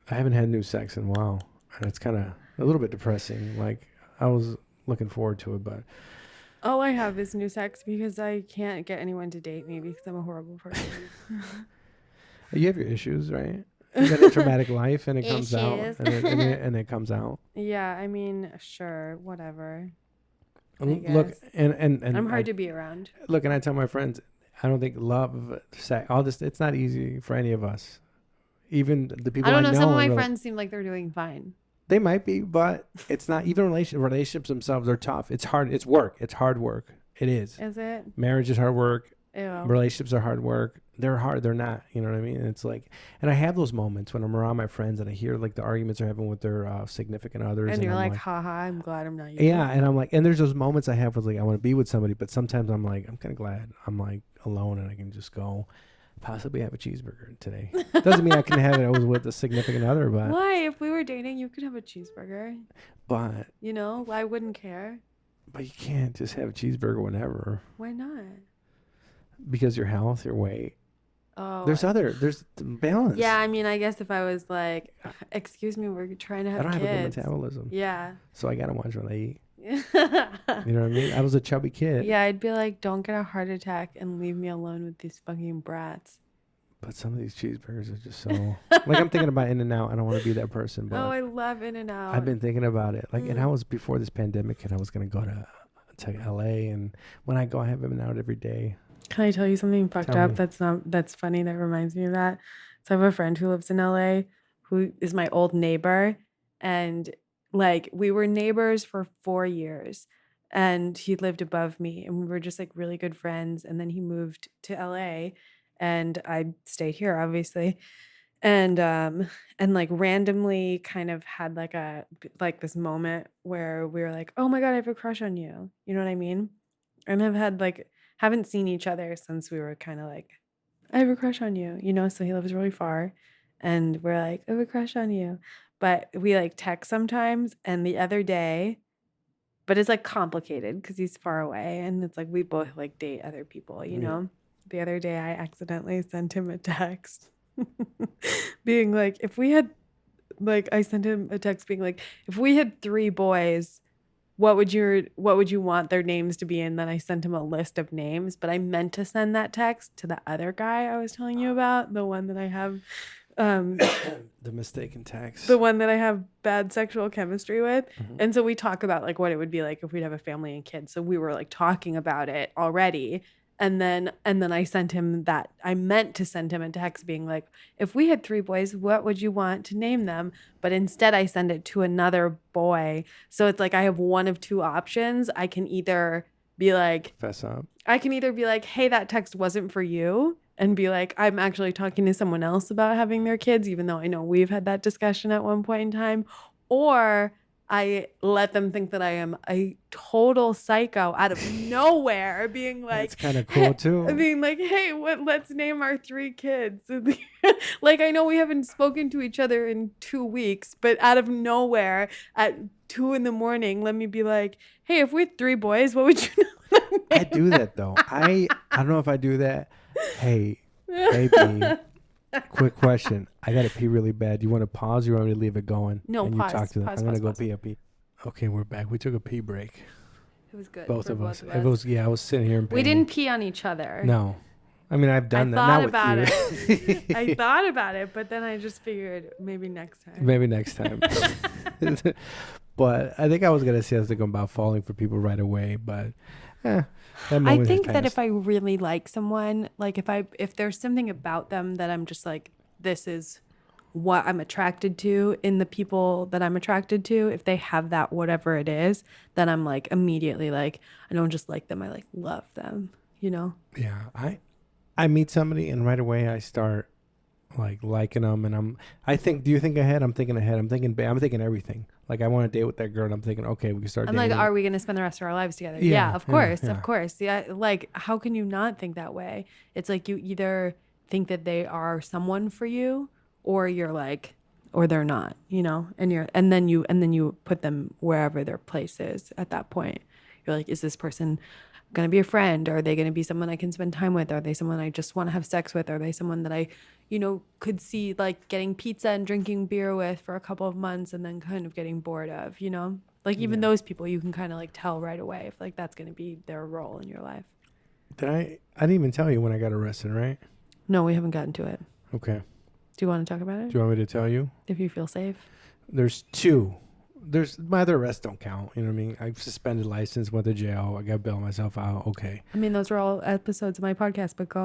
haven't had new sex in a while. And it's kind of a little bit depressing. Like, I was looking forward to it, but. All I have is new sex because I can't get anyone to date me because I'm a horrible person. You have your issues, right? You got a traumatic life, and it comes out, and it comes out. Yeah, I mean, sure, whatever. Look, and I'm hard to be around. Look, and I tell my friends, I don't think love, sex, all this, it's not easy for any of us. Even the people I know. Some of my friends seem like they're doing fine. They might be, but it's not. Even relationships themselves are tough. It's hard. It's work. It's hard work. It is. Is it? Marriage is hard work. Ew. Relationships are hard work. They're hard. They're not. You know what I mean? And it's like, and I have those moments when I'm around my friends and I hear like the arguments they're having with their significant others. And you're I'm like, haha, I'm glad I'm not you. Yeah. And I'm like, and there's those moments I have with like, I want to be with somebody, but sometimes I'm like, I'm kind of glad I'm like alone and I can just go possibly have a cheeseburger today. Doesn't mean I can have it with a significant other, but. Why? If we were dating, you could have a cheeseburger. But. You know, I wouldn't care. But you can't just have a cheeseburger whenever. Why not? Because your health, your weight. Oh. There's balance. Yeah, I mean, I guess if I was like, excuse me, we're trying to have kids. I don't have a good metabolism. Yeah. So I got to watch what I eat. You know what I mean? I was a chubby kid. Yeah, I'd be like, don't get a heart attack and leave me alone with these fucking brats. But some of these cheeseburgers are just so... like, I'm thinking about In-N-Out. I don't want to be that person, but... Oh, I love In-N-Out. I've been thinking about it. Like, and I was before this pandemic, and I was going to go to L.A., and when I go, I have In-N-Out every day. Can I tell you something fucked up that's funny that reminds me of that? So I have a friend who lives in LA who is my old neighbor, and like we were neighbors for 4 years, and he lived above me and we were just like really good friends, and then he moved to LA and I stayed here obviously, and like randomly kind of had like this moment where we were like, oh my God, I have a crush on you. You know what I mean? And I've had like haven't seen each other since we were kind of like, I have a crush on you, you know? So he lives really far and we're like, I have a crush on you. But we like text sometimes. And the other day, but it's like complicated because he's far away. And it's like we both like date other people, you know? the other day I accidentally sent him a text being like, I sent him a text being like, if we had 3 boys, what would you want their names to be? And then I sent him a list of names, but I meant to send that text to the other guy I was telling you about, the one that I have the mistaken text. the one that I have bad sexual chemistry with. Mhm. And so we talk about like what it would be like if we'd have a family and kids. So we were like talking about it already. And then I sent him that. I meant to send him a text being like, if we had 3 boys, what would you want to name them? But instead I send it to another boy. So it's like I have one of 2 options. I can either be like, Fess up. hey, that text wasn't for you. And be like, I'm actually talking to someone else about having their kids, even though I know we've had that discussion at one point in time. Or I let them think that I am a total psycho out of nowhere, being like, It's kind of cool too. being like, hey, let's name our 3 kids. Like, I know we haven't spoken to each other in 2 weeks, but out of nowhere at 2 a.m, let me be like, hey, if we had 3 boys, what would you know? I do that though. I don't know if I do that. Hey, baby, quick question. I gotta pee really bad. Do you want to pause or you want me to leave it going? No, and you pause, talk to them. pause, I'm gonna pause, go pee. Okay, we're back. We took a pee break. It was good. Both for of both us. of It was I was sitting here and We didn't pee on each other. No. I mean, I've done that. Thought Not about with you. it. I thought about it, but then I just figured maybe next time. Maybe next time. But I think I was gonna say something about falling for people right away, but that I moment has think that passed. if I really like someone, like if there's something about them that I'm just like, this is what I'm attracted to in the people that I'm attracted to, if they have that whatever it is, then I'm like immediately like, I don't just like them, I like love them, you know? Yeah, I meet somebody and right away I start like liking them, and do you think ahead? I'm thinking ahead. I'm thinking everything. Like I want to date with that girl, and I'm thinking, okay, we can start. I'm dating. like, are we going to spend the rest of our lives together? Yeah, Yeah, of course, yeah. of course. Yeah, like how can you not think that way? It's like you either think that they are someone for you, or you're like, or they're not, you know. And then you put them wherever their place is at that point. You're like, is this person going to be a friend? Are they going to be someone I can spend time with? Are they someone I just want to have sex with? Are they someone that I, could see like getting pizza and drinking beer with for a couple of months and then kind of getting bored of, Like even those people you can kind of like tell right away if like that's going to be their role in your life. I didn't even tell you when I got arrested, right? No, we haven't gotten to it. Okay. Do you want to talk about it? Do you want me to tell you? If you feel safe. There's 2. My other arrests don't count. You know what I mean? I've suspended license, went to jail. I got to bail myself out. Okay. I mean, those are all episodes of my podcast, but go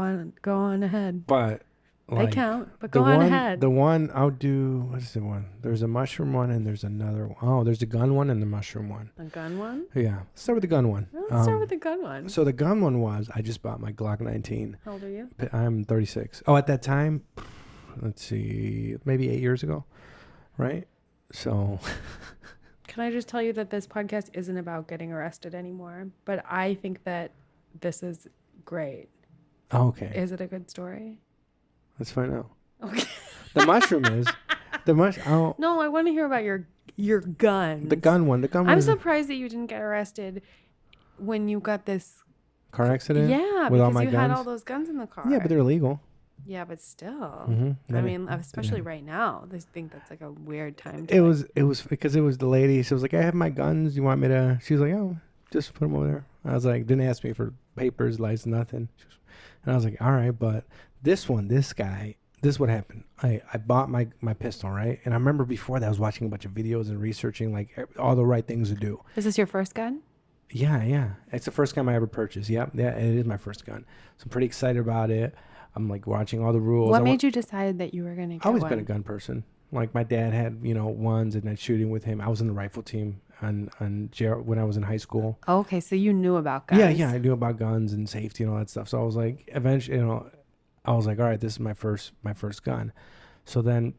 on ahead. But They count, but go on ahead. The one I'll do, what is the one? There's a mushroom one and there's another one. Oh, there's the gun one and the mushroom one. A gun one? Yeah. Let's start with the gun one. Let's start with the gun one. So the gun one was, I just bought my Glock 19. How old are you? I'm 36. Oh, at that time, let's see, maybe 8 years ago, right? So... Can I just tell you that this podcast isn't about getting arrested anymore, but I think that this is great. Oh, okay. Is it a good story? Let's find out. Okay. The mushroom is. Oh, No, I want to hear about your gun. the gun one. The gun one. I'm is surprised that you didn't get arrested when you got this car accident? Yeah, with all because my you had guns? all those guns in the car. Yeah, but they're illegal. Yeah, but still. Mm-hmm. I mean, especially right now, they think that's like a weird time. To It was because it was the lady. She was like, I have my guns. You want me to? She was like, oh, just put them over there. I was like, didn't ask me for papers, license, nothing. And I was like, all right, but this guy, this is what happened. I bought my pistol, right? And I remember before that I was watching a bunch of videos and researching like all the right things to do. Is this your first gun? Yeah. It's the first gun I ever purchased. Yep. Yeah, it is my first gun. So I'm pretty excited about it. I'm like watching all the rules. What made you decide that you were going to get I've always one? been a gun person. Like my dad had, ones and I'd shooting with him. I was in the rifle team when I was in high school. Oh, okay, so you knew about guns. Yeah, I knew about guns and safety and all that stuff. So I was like, eventually, I was like, all right, this is my first gun. So then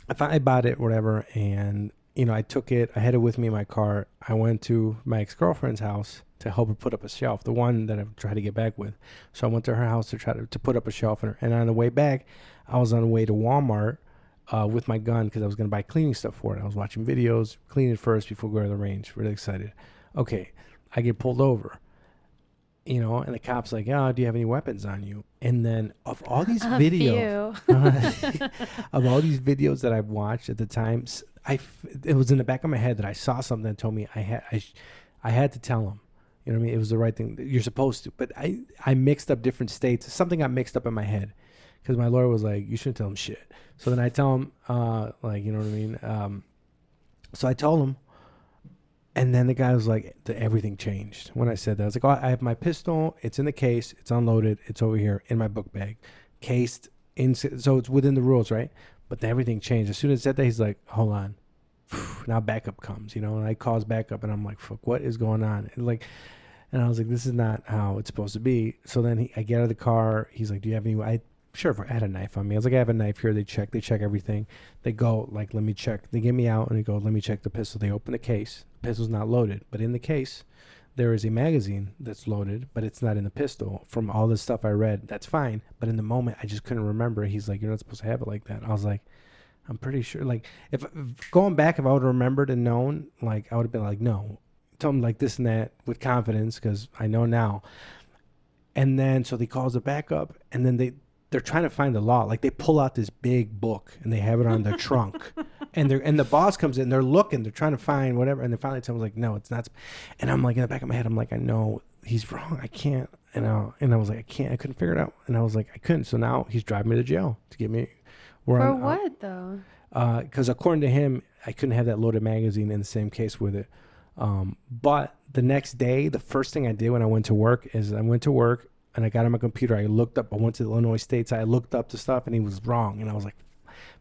I bought it, whatever, and I took it. I had it with me in my car. I went to my ex-girlfriend's house to help her put up a shelf, the one that I've tried to get back with. So I went to her house to try to put up a shelf, and on the way back, I was on the way to Walmart with my gun because I was going to buy cleaning stuff for it. I was watching videos, clean it first before going to the range. Really excited. Okay, I get pulled over. you know, and the cop's like, oh, do you have any weapons on you? And then of all these A videos, of all these videos that I've watched at the time, it was in the back of my head that I saw something that told me I had to tell him. You know what I mean? It was the right thing. You're supposed to. But I mixed up different states. Something got mixed up in my head because my lawyer was like, you shouldn't tell him shit. So then I tell him, like, you know what I mean? So I told him. And then the guy was like, everything changed when I said that. I was like, oh, I have my pistol. It's in the case. It's unloaded. It's over here in my book bag, cased. So it's within the rules, right? But then everything changed. As soon as I said that, he's like, hold on. Now backup comes, you know, and I calls backup, and I'm like, fuck, what is going on? And I was like, this is not how it's supposed to be. So then I get out of the car. He's like, do you have any? I had a knife on me. I was like, I have a knife here. They check everything. They go, like, let me check. They get me out, and they go, let me check the pistol. They open the case. The pistol's not loaded, but in the case, there is a magazine that's loaded, but it's not in the pistol. From all the stuff I read, that's fine. But in the moment, I just couldn't remember. He's like, you're not supposed to have it like that. I was like, I'm pretty sure. Like, if going back, if I would have remembered and known, like, I would have been like, no. Tell him like this and that with confidence because I know now. And then, so he calls it back up, and then they're trying to find the law. Like, they pull out this big book, and they have it on their trunk. And the boss comes in, they're looking, they're trying to find whatever, and they finally tell me, like, no, it's not. And I'm like, in the back of my head, I'm like, I know he's wrong. I can't. And I was like, I couldn't figure it out. And I was like, I couldn't. So now he's driving me to jail to get me. For what, though? Because according to him, I couldn't have that loaded magazine in the same case with it. But the next day, the first thing I did when I went to work is I went to work and I got on my computer. I looked up, I went to the Illinois State, I looked up the stuff, and he was wrong. And I was like,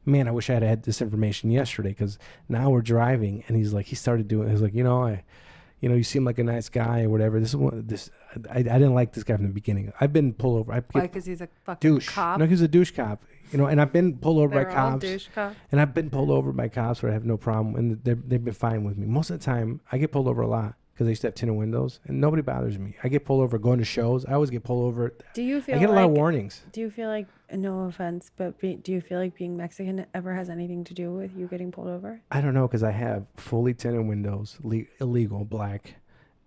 man, I wish I had this information yesterday, because now we're driving, and he's like, he started doing, he's like, you seem like a nice guy or whatever. I didn't like this guy from the beginning. I've been pulled over. Why? Because he's a fucking douche. cop? No, he's a douche cop. And I've been pulled over by They're all cops. douche cops. And I've been pulled over by cops where I have no problem, and they've been fine with me. Most of the time, I get pulled over a lot because I used to have tinted windows, and nobody bothers me. I get pulled over going to shows. I always get pulled over. Do you feel I get a lot of warnings. Do you feel like, no offense, but do you feel like being Mexican ever has anything to do with you getting pulled over? I don't know, because I have fully tinted windows, illegal, black.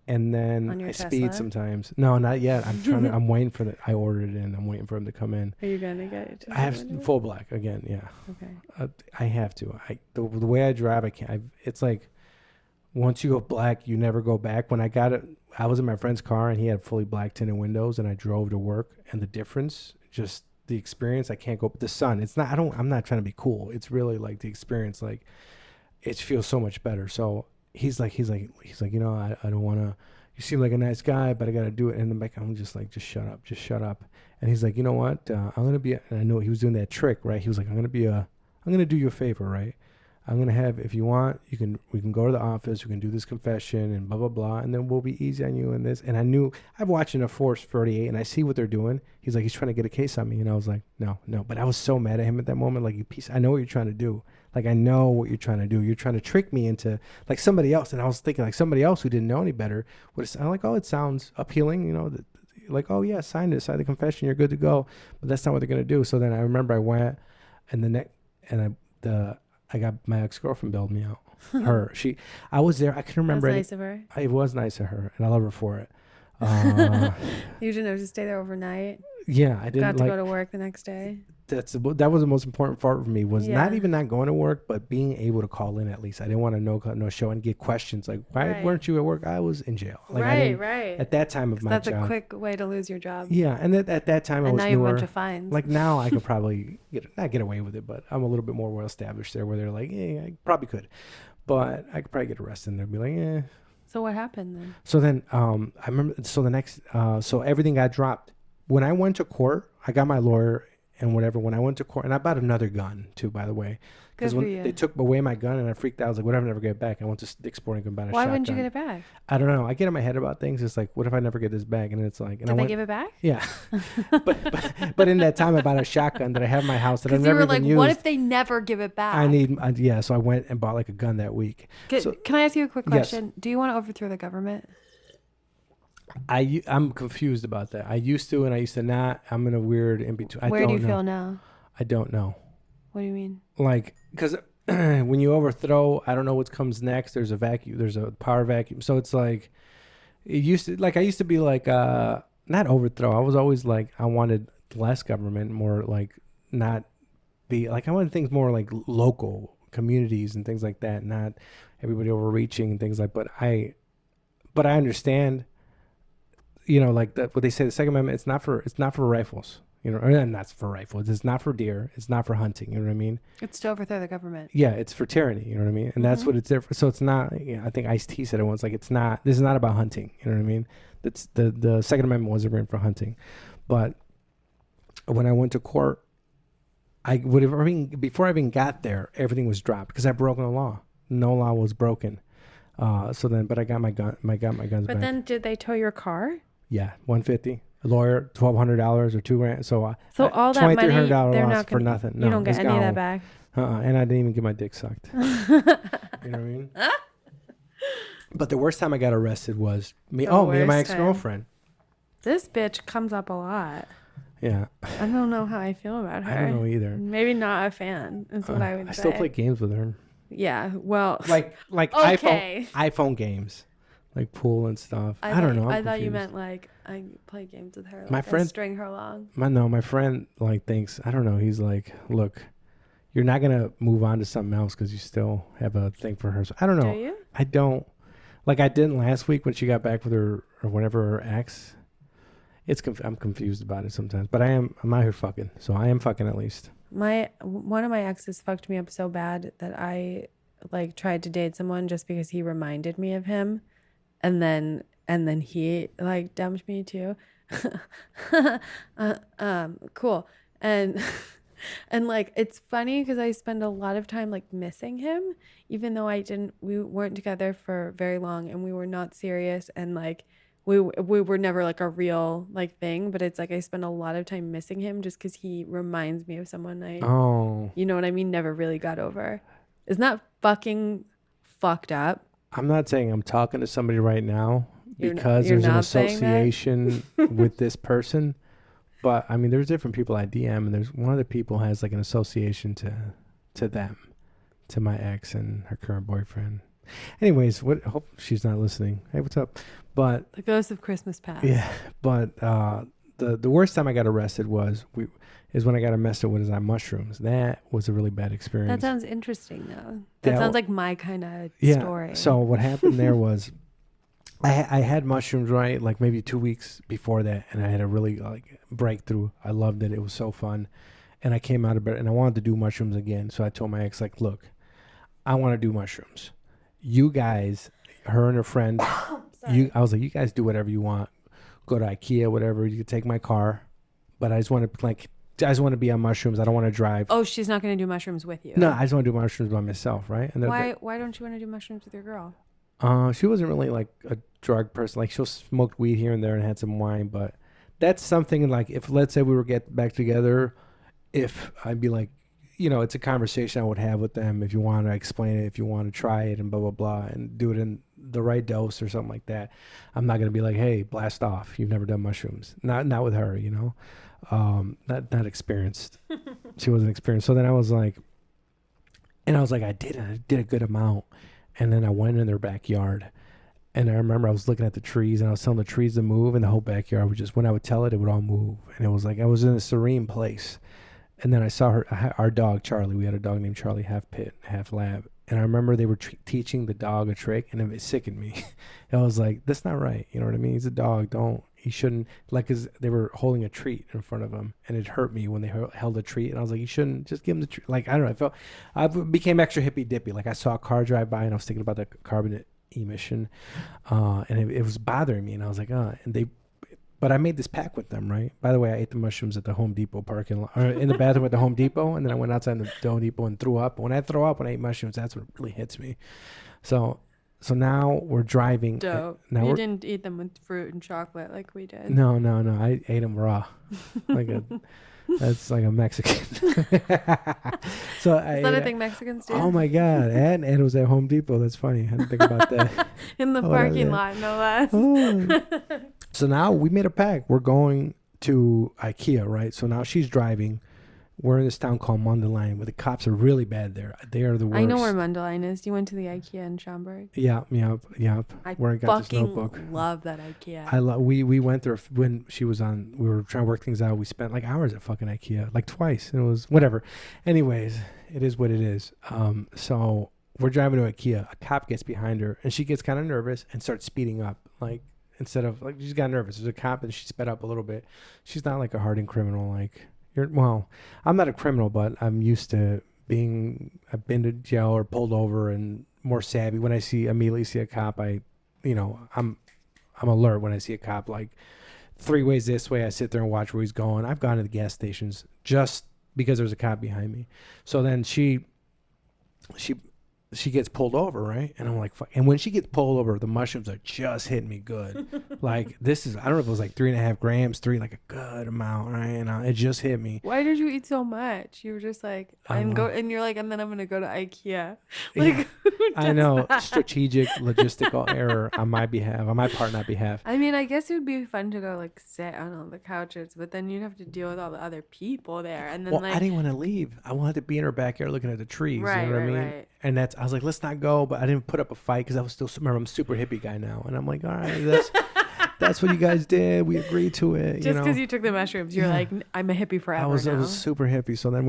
And then I speed sometimes. No, not yet. I'm waiting for I ordered it in. I'm waiting for him to come in. Are you going to get it? I have full black again. Yeah. Okay. I have to. The way I drive, I can't. It's like once you go black, you never go back. When I got it, I was in my friend's car and he had fully black tinted windows, and I drove to work, and the difference, just the experience, I can't go. The sun, it's not. I'm not trying to be cool. It's really like the experience. Like, it feels so much better. So. He's like, I don't want to, you seem like a nice guy, but I got to do it. And then I'm just like, just shut up. And he's like, you know what? I'm going to be, and I know he was doing that trick, right? He was like, I'm going to do you a favor, right? I'm going to have, if you want, we can go to the office, we can do this confession and blah, blah, blah. And then we'll be easy on you and this. And I knew, I've watched a Force 38 and I see what they're doing. He's like, he's trying to get a case on me. And I was like, no. But I was so mad at him at that moment. Like, you piece, I know what you're trying to do. Like, I know what you're trying to do. You're trying to trick me into, like, somebody else. And I was thinking, like, somebody else who didn't know any better would have, I'm like, oh, it sounds appealing, like, oh, yeah, sign the confession, you're good to go. But that's not what they're going to do. So then I remember I went, and I got my ex-girlfriend bailed me out. I was there. I can remember. That's nice of her. It was nice of her, and I love her for it. You didn't have to stay there overnight. Yeah, I didn't. Got to go to work the next day. That was the most important part for me, was not even not going to work, but being able to call in at least. I didn't want to no show and get questions like, why weren't you at work? I was in jail. Like, right. At that time of my job. That's a quick way to lose your job. Yeah, and at that time I was newer. And now you have a bunch of fines. Like, now I could probably not get away with it, but I'm a little bit more well established there, where they're like, I probably could. But I could probably get arrested and they'd be like, So what happened then? So then I remember, so everything got dropped. When I went to court, I got my lawyer and whatever. When I went to court, and I bought another gun too, by the way. Because when they took away my gun and I freaked out, I was like, whatever, I never get it back. I went to Dick's Sporting Goods and bought a shotgun. Why wouldn't you get it back? I don't know. I get in my head about things. It's like, what if I never get this back? And it's like, Did they give it back? Yeah. but in that time, I bought a shotgun that I have in my house that I've never even used. What if they never give it back? So I went and bought like a gun that week. Can I ask you a quick question? Yes. Do you want to overthrow the government? I'm confused about that. I used to, and I used to not. I'm in a weird in between. Where do you feel now? I don't know. What do you mean? Like, because when you overthrow, I don't know what comes next. There's a vacuum. There's a power vacuum. So it's like, It used to I used to be like not overthrow. I was always like I wanted less government, more like not be like I wanted things more like local communities and things like that, not everybody overreaching and things like. But I understand, like what they say, the Second Amendment. It's not for rifles, or not for rifles. It's not for deer. It's not for hunting. You know what I mean? It's to overthrow the government. Yeah, it's for tyranny. You know what I mean? And that's what it's there for. So it's not. I think Ice-T said it once. Like it's not. This is not about hunting. You know what I mean? That's the Second Amendment wasn't written for hunting, but when I went to court, before I even got there, everything was dropped because I broke the law. No law was broken. But I got my guns back. But then did they tow your car? Yeah, $150. A lawyer, $1,200 or $2,000. So all that money, $2,300 loss for nothing. No, you don't get any of that back. And I didn't even get my dick sucked. You know what I mean? But the worst time I got arrested was me and my ex-girlfriend. This bitch comes up a lot. Yeah. I don't know how I feel about her. I don't know either. Maybe not a fan is what I would say. I still play games with her. Yeah, well. Like okay. iPhone games. Like pool and stuff. I don't know. I thought you meant like I play games with her. Like my friend string her along. My friend thinks, I don't know. He's like, look, you're not going to move on to something else because you still have a thing for her. So I don't know. Do you? I don't. Like I didn't last week when she got back with her or whenever her ex. I'm confused about it sometimes, but I'm out here fucking, so I am fucking at least. One of my exes fucked me up so bad that I tried to date someone just because he reminded me of him, and then he dumped me too. Cool. And it's funny because I spend a lot of time missing him, even though we weren't together for very long and we were not serious, and we were never a real thing, but it's I spend a lot of time missing him just because he reminds me of someone you know what I mean, never really got over. Isn't that fucking fucked up? I'm not saying I'm talking to somebody right now because there's an association with this person, but I mean there's different people I DM, and there's one of the people has an association to them, to my ex and her current boyfriend. Anyways, hope she's not listening. Hey, what's up? But the ghost of Christmas past. Yeah, but the worst time I got arrested was when I got arrested with mushrooms. That was a really bad experience. That sounds interesting though. That sounds like my kind of story. So what happened there was I had mushrooms maybe 2 weeks before that, and I had a really breakthrough. I loved it. It was so fun, and I came out of bed and I wanted to do mushrooms again. So I told my ex look, I want to do mushrooms. You guys, her and her friend. I was like, you guys do whatever you want. Go to IKEA, whatever. You can take my car, but I just want to be on mushrooms. I don't want to drive. Oh, she's not going to do mushrooms with you. No, I just want to do mushrooms by myself, right? And why don't you want to do mushrooms with your girl? She wasn't really a drug person. She'll smoked weed here and there and had some wine, but that's something if let's say we were get back together, if I'd be it's a conversation I would have with them. If you want to explain it, if you want to try it and blah, blah, blah, and do it in the right dose or something like that. I'm not going to be like, hey, blast off. You've never done mushrooms. Not with her, not experienced. She wasn't experienced. So then I was like, I did a good amount. And then I went in their backyard, and I remember I was looking at the trees, and I was telling the trees to move, and the whole backyard would just, when I would tell it, it would all move. And it was I was in a serene place. And then I saw our dog, Charlie. We had a dog named Charlie, half pit, half lab. And I remember they were teaching the dog a trick, and it sickened me. I was like, that's not right. You know what I mean? He's a dog. He shouldn't, cause they were holding a treat in front of him, and it hurt me when they held a treat. And I was like, you shouldn't just give him the treat. I don't know. I became extra hippy dippy. I saw a car drive by, and I was thinking about the carbon emission. And it was bothering me. And I was like, but I made this pact with them, right? By the way, I ate the mushrooms at the Home Depot parking lot, or in the bathroom at the Home Depot, and then I went outside the Home Depot and threw up. When I throw up when I eat mushrooms, that's what really hits me. So now we're driving. Dope. Now you didn't eat them with fruit and chocolate like we did. No. I ate them raw, that's like a Mexican. So is that a thing Mexicans do? Oh my God! And it was at Home Depot. That's funny. I didn't think about that. In the parking lot, no less. Oh. So now we made a pact. We're going to IKEA, right? So now she's driving. We're in this town called Mundelein, where the cops are really bad there. They are the worst. I know where Mundelein is. You went to the IKEA in Schaumburg. Yep. Where I got this notebook. Fucking love that IKEA. We went there when she was on. We were trying to work things out. We spent like hours at fucking IKEA, like twice, and it was whatever. Anyways, it is what it is. So we're driving to IKEA. A cop gets behind her, and she gets kind of nervous and starts speeding up. Like instead of like, she's got nervous. There's a cop, and she sped up a little bit. She's not like a hardened criminal. Like well, I'm not a criminal, but I'm used to I've been to jail or pulled over and more savvy. When I immediately see a cop, I'm alert when I see a cop. Like 3 ways this way, I sit there and watch where he's going. I've gone to the gas stations just because there's a cop behind me. So then she gets pulled over, right? And I'm like, fuck. And when she gets pulled over, the mushrooms are just hitting me good. Like this is, I don't know if it was like 3.5 grams, like a good amount, right? And it just hit me. Why did you eat so much? You were just like, and you're like, and then I'm gonna go to IKEA. Like, yeah. I know, strategic, logistical error on my partner's behalf. I mean, I guess it would be fun to go like sit on the couches, but then you'd have to deal with all the other people there, and then I didn't want to leave. I wanted to be in her backyard looking at the trees. Right, you know what I mean? Right. And I was like, let's not go, but I didn't put up a fight because I was still, remember, I'm a super hippie guy now, and I'm like, all right, that's what you guys did. We agreed to it. Just because you took the mushrooms, you're like, I'm a hippie forever. I was super hippie. So then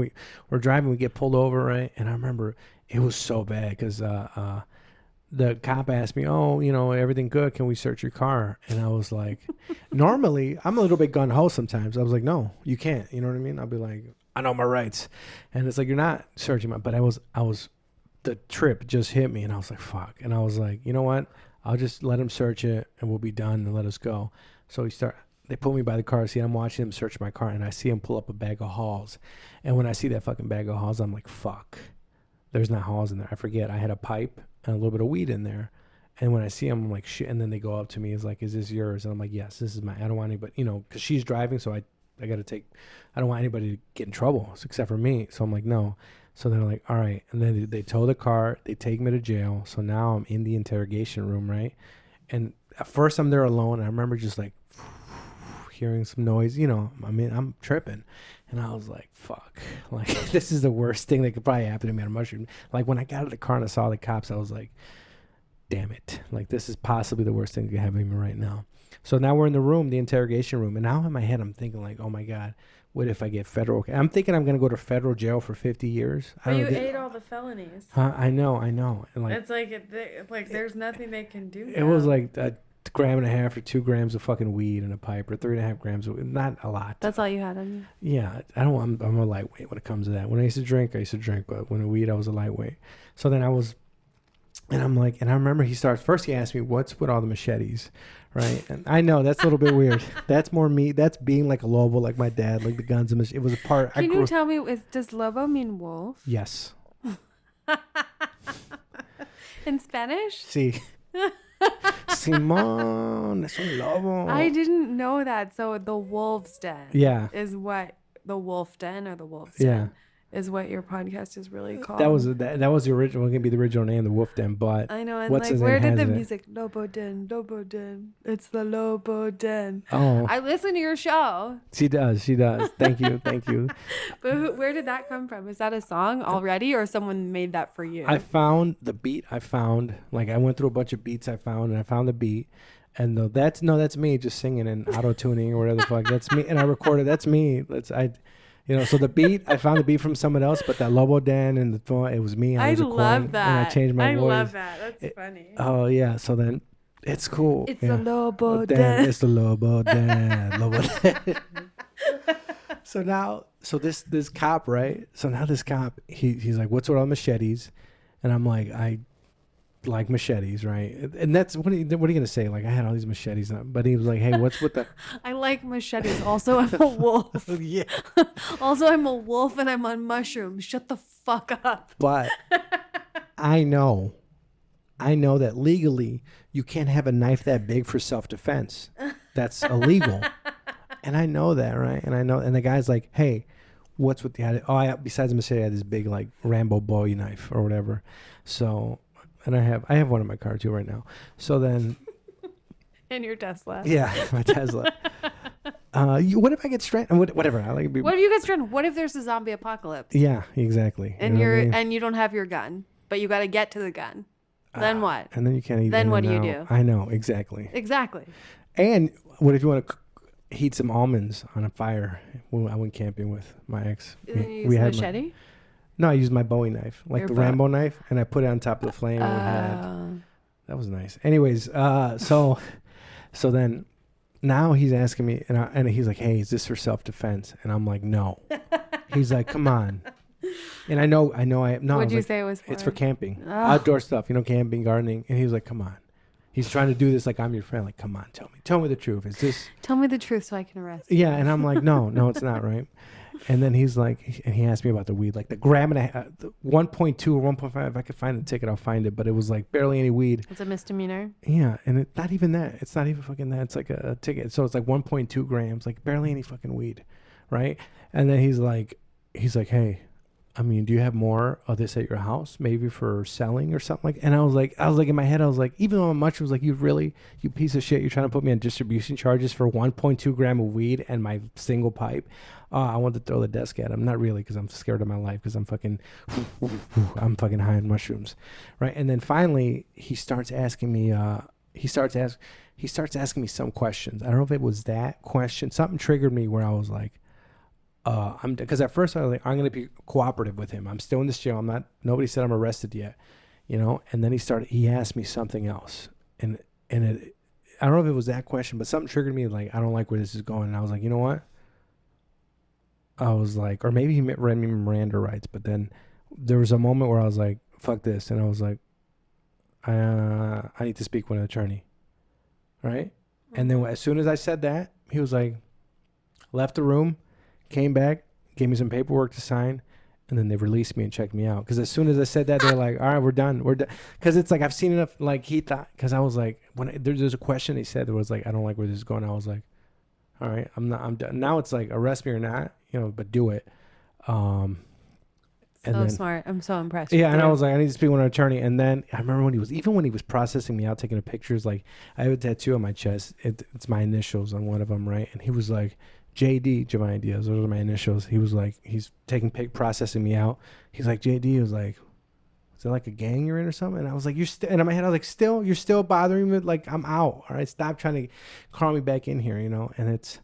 we're driving, we get pulled over, right? And I remember it was so bad because the cop asked me, oh, everything good? Can we search your car? And I was like, normally I'm a little bit gun ho sometimes. I was like, no, you can't. You know what I mean? I'll be like, I know my rights. And it's like, you're not searching but I was, the trip just hit me and I was like, fuck. And I was like, you know what? I'll just let him search it and we'll be done and let us go. So they pull me by the car seat. I'm watching him search my car and I see him pull up a bag of Halls. And when I see that fucking bag of Halls, I'm like, fuck. There's not Halls in there. I forget. I had a pipe and a little bit of weed in there. And when I see him, I'm like, shit. And then they go up to me. It's like, is this yours? And I'm like, yes, this is mine. I don't want anybody, because she's driving. So I got to I don't want anybody to get in trouble except for me. So I'm like, no. So they're like, all right. And then they tow the car. They take me to jail. So now I'm in the interrogation room, right? And at first I'm there alone. I remember just like hearing some noise. I'm tripping. And I was like, fuck. Like, this is the worst thing that could probably happen to me on a mushroom. Like, when I got out of the car and I saw the cops, I was like, damn it. Like, this is possibly the worst thing that could happen to me right now. So now we're in the room, the interrogation room. And now in my head, I'm thinking like, oh my God, what if I get federal? I'm thinking I'm going to go to federal jail for 50 years. But you ate all the felonies. I know. And like, it's like, there's nothing they can do. It was like a gram and a half or 2 grams of fucking weed in a pipe or 3.5 grams of, not a lot. That's all you had on you? Yeah. I'm a lightweight when it comes to that. When I used to drink, but when I weed, I was a lightweight. So then and I'm like, and I remember he asked me, what's with all the machetes, right? And I know that's a little bit weird. That's more me. That's being like a Lobo, like my dad, like the guns and machetes. It was a part. Can you tell me, does Lobo mean wolf? Yes. In Spanish? Sí. Simón, es un lobo. I didn't know that. So the Wolf's Den is what the Wolf Den or the Wolf's Den is what your podcast is really called. That was the original. It can be the original name, the Wolf Den. But I know. And like, where did the music Lobo Den, Lobo Den? It's the Lobo Den. Oh, I listen to your show. She does. Thank you. But where did that come from? Is that a song already, or someone made that for you? I found the beat. Like, I went through a bunch of beats I found, and I found the beat. And that's me just singing and auto tuning or whatever the fuck. That's me, and I recorded. That's me. So the beat, I found the beat from someone else, but that Lobo Den and the phone, it was me. I love that. And I changed my voice. I love that. That's funny. Oh yeah. So then it's cool. It's the Lobo Den. It's the Lobo Den. Lobo Den. So this cop, right? So now this cop, he's like, what's with all machetes? And I'm like, I like machetes, right? And that's what are you gonna say? Like, I had all these machetes, but he was like, hey, what's with the I like machetes. Also, I'm a wolf. Yeah. Also, I'm a wolf and I'm on mushrooms. Shut the fuck up. But I know that legally you can't have a knife that big for self-defense. That's illegal. And I know that, right? And the guy's like, hey, what's with the besides the machete, I had this big like Rambo Bowie knife or whatever. So, and I have one in my car too right now. So then in your Tesla. Yeah, my Tesla. What if I get stranded? Whatever. I like. What if you get stranded? What if there's a zombie apocalypse? Yeah, exactly. And you know what I mean? and you don't have your gun, but you got to get to the gun. Then what? And then you can't eat. Then what do you do? I know exactly. Exactly. And what if you want to heat some almonds on a fire? When I went camping with my ex. You use a machete? No, I used my Bowie knife, like Your the Rambo knife, and I put it on top of the flame. And we had, that was nice. Anyways, so then now he's asking me, and he's like, "Hey, is this for self-defense?" And I'm like, "No." He's like, "Come on." And I know. No. What'd you say it was for? It's for camping, outdoor stuff. Camping, gardening. And he was like, "Come on." He's trying to do this like I'm your friend. Like, come on, tell me the truth. Is this? Tell me the truth so I can arrest you. Yeah, and I'm like, no, it's not right. And then he's like, and he asked me about the weed, like the gram and the 1.2 or 1.5. If I could find the ticket, I'll find it. But it was like barely any weed. It's a misdemeanor. Yeah, and not even that. It's not even fucking that. It's like a ticket. So it's like 1.2 grams, like barely any fucking weed, right? And then he's like, hey, I mean, do you have more of this at your house? Maybe for selling or something like. And I was like in my head, I was like, even though I'm much was like, you piece of shit, you're trying to put me on distribution charges for 1.2 gram of weed and my single pipe. I want to throw the desk at him. Not really, because I'm scared of my life, because I'm fucking high on mushrooms, right? And then finally, he starts asking me. He starts asking me some questions. I don't know if it was that question. Something triggered me where I was like, because at first I was like, I'm going to be cooperative with him. I'm still in this jail. Nobody said I'm arrested yet, And then he asked me something else, and I don't know if it was that question, but something triggered me. Like, I don't like where this is going. And I was like, you know what? I was like, or maybe he read me Miranda rights, but then there was a moment where I was like, fuck this. And I was like, I need to speak with an attorney. Right. And then as soon as I said that, he was like, left the room, came back, gave me some paperwork to sign, and then they released me and checked me out. Because as soon as I said that, they're like, all right, we're done. Because it's like, I've seen enough, like he thought, because I was like, there's a question he said that was like, I don't like where this is going. I was like, all right, I'm done. Now it's like, arrest me or not, but do it. And then, smart. I'm so impressed. Yeah, and I was like, I need to speak with an attorney. And then I remember when he was processing me out, taking the pictures, like I have a tattoo on my chest. It's my initials on one of them, right? And he was like, JD, Jhovany Diaz, those are my initials. He was like, he's processing me out. He's like, JD, he was like, is it like a gang you're in or something? And I was like, and in my head, I was like, you're still bothering me? Like, I'm out. All right, stop trying to crawl me back in here, And it's,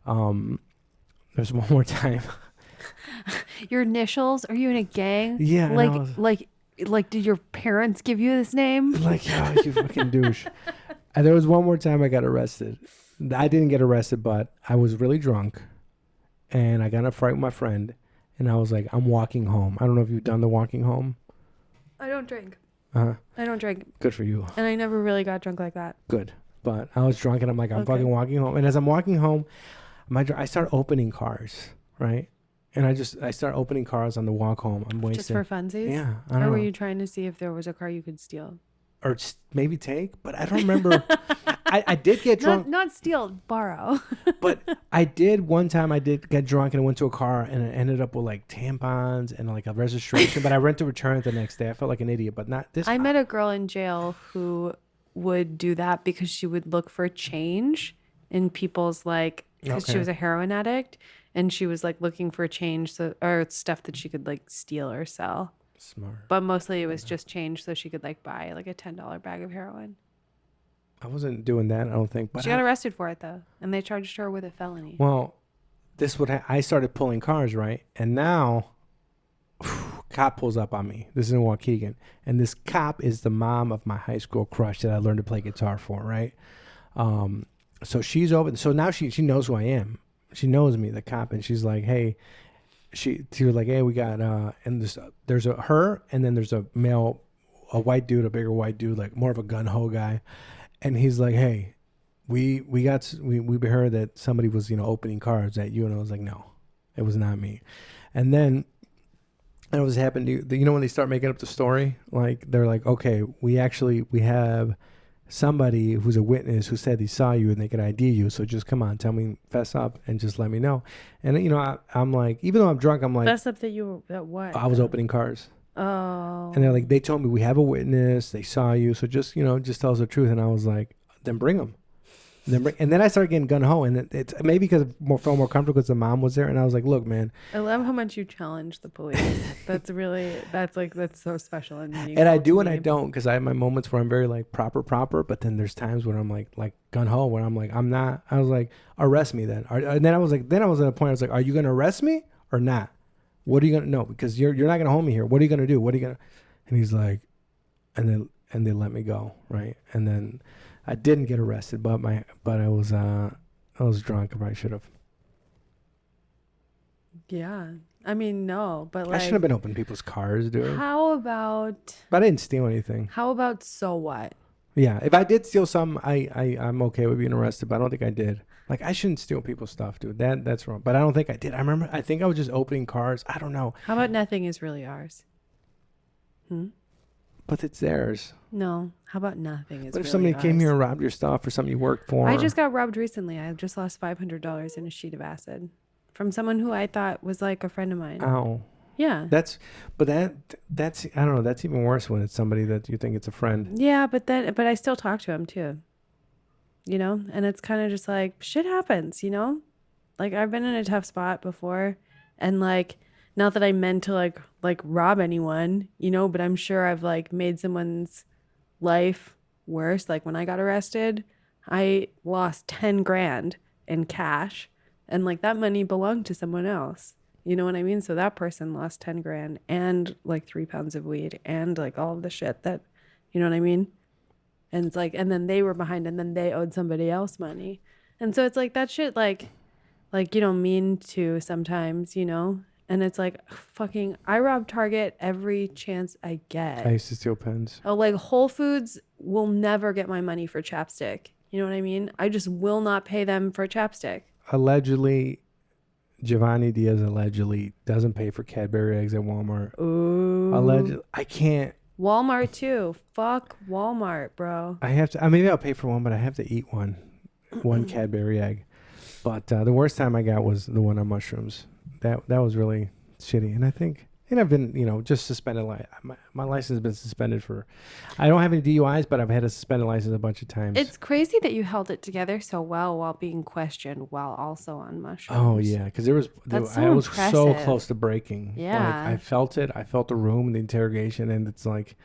there's one more time. Your initials? Are you in a gang? Yeah. Like, did your parents give you this name? Like, oh, you fucking douche. And there was one more time I got arrested. I didn't get arrested, but I was really drunk, and I got in a fight with my friend, and I was like, I'm walking home. I don't know if you've done the walking home. I don't drink. I don't drink. Good for you. And I never really got drunk like that. Good. But I was drunk, and I'm like, I'm fucking walking home. And as I'm walking home, I start opening cars, right? And I start opening cars on the walk home. I'm wasting. Just for funsies? Yeah. Or were you trying to see if there was a car you could steal? Or maybe take, but I don't remember. I did get drunk. Not steal, borrow. But I did one time. I did get drunk and I went to a car and it ended up with like tampons and like a registration. But I went to return it the next day. I felt like an idiot, but not this. I met a girl in jail who would do that because she would look for change in people's because she was a heroin addict and she was like looking for change or stuff that she could like steal or sell. Smart. But mostly it was just change so she could like buy like a $10 bag of heroin. I wasn't doing that, I don't think. But she got arrested for it though, and they charged her with a felony. Well, this would I started pulling cars, right? And now, cop pulls up on me. This is in Waukegan, and this cop is the mom of my high school crush that I learned to play guitar for, right? So she's over. So now she knows who I am. She knows me, the cop, and she's like, hey. She was like, hey, we got and there's her, and then there's a white dude, a bigger white dude, like more of a gun ho guy, and he's like, hey, we heard that somebody was opening cars at you, and I was like, no, it was not me. And then it was happened to when they start making up the story, like they're like, okay, we have somebody who's a witness who said he saw you and they could ID you. So just come on, tell me, fess up, and just let me know. And I'm like, even though I'm drunk, I'm like, fess up that what? I was opening cars. Oh. And they're like, they told me we have a witness. They saw you. So just tell us the truth. And I was like, then bring them. And then I started getting gun ho, and it's maybe because I felt more comfortable because the mom was there, and I was like, "Look, man." I love how much you challenge the police. That's so special and meaningful. And I do to and me. I don't, because I have my moments where I'm very like proper, but then there's times when I'm like gun ho, where I'm like, I'm not. I was like, arrest me then. And then I was at a point I was like, are you gonna arrest me or not? What are you gonna know? Because you're not gonna hold me here. What are you gonna do? What are you gonna? And he's like, and they let me go, right? And then I didn't get arrested, but I was drunk. I probably should have. Yeah. I mean, no, but like, I shouldn't have been opening people's cars, dude. how about But I didn't steal anything. so what? Yeah, if I did steal something, I'm okay with being arrested, but I don't think I did. Like, I shouldn't steal people's stuff, dude. That's wrong. But I don't think I did. I think I was just opening cars. I don't know. How about nothing is really ours? But it's theirs. No. How about nothing is What if really somebody came ours? here and robbed your stuff or something you worked for? I just got robbed recently. I just lost $500 in a sheet of acid from someone who I thought was like a friend of mine. Ow. Yeah. That's I don't know. That's even worse when it's somebody that you think it's a friend. Yeah, but I still talk to him too. You know, and it's kind of just like shit happens, you know? Like I've been in a tough spot before, and like not that I meant to like rob anyone, you know, but I'm sure I've like made someone's life worse. Like when I got arrested, I lost 10 grand in cash, and like that money belonged to someone else. You know what I mean? So that person lost 10 grand and like 3 pounds of weed and like all of the shit that, you know what I mean? And it's like, and then they were behind, and then they owed somebody else money. And so it's like that shit, like, you don't mean to sometimes, you know? And it's like, fucking, I rob Target every chance I get. I used to steal pens. Oh, like Whole Foods will never get my money for chapstick. You know what I mean? I just will not pay them for chapstick. Allegedly, Jhovany Diaz doesn't pay for Cadbury eggs at Walmart. Ooh. Allegedly, I can't. Walmart too. Fuck Walmart, bro. I have to. Maybe I'll pay for one, but I have to eat one Cadbury egg. But the worst time I got was the one on mushrooms. That was really shitty. And I think, and I've been, just suspended. My license has been suspended for. I don't have any DUIs, but I've had a suspended license a bunch of times. It's crazy that you held it together so well while being questioned while also on mushrooms. Oh yeah, because I was so close to breaking. Yeah, like, I felt it. I felt the room, the interrogation, and it's like,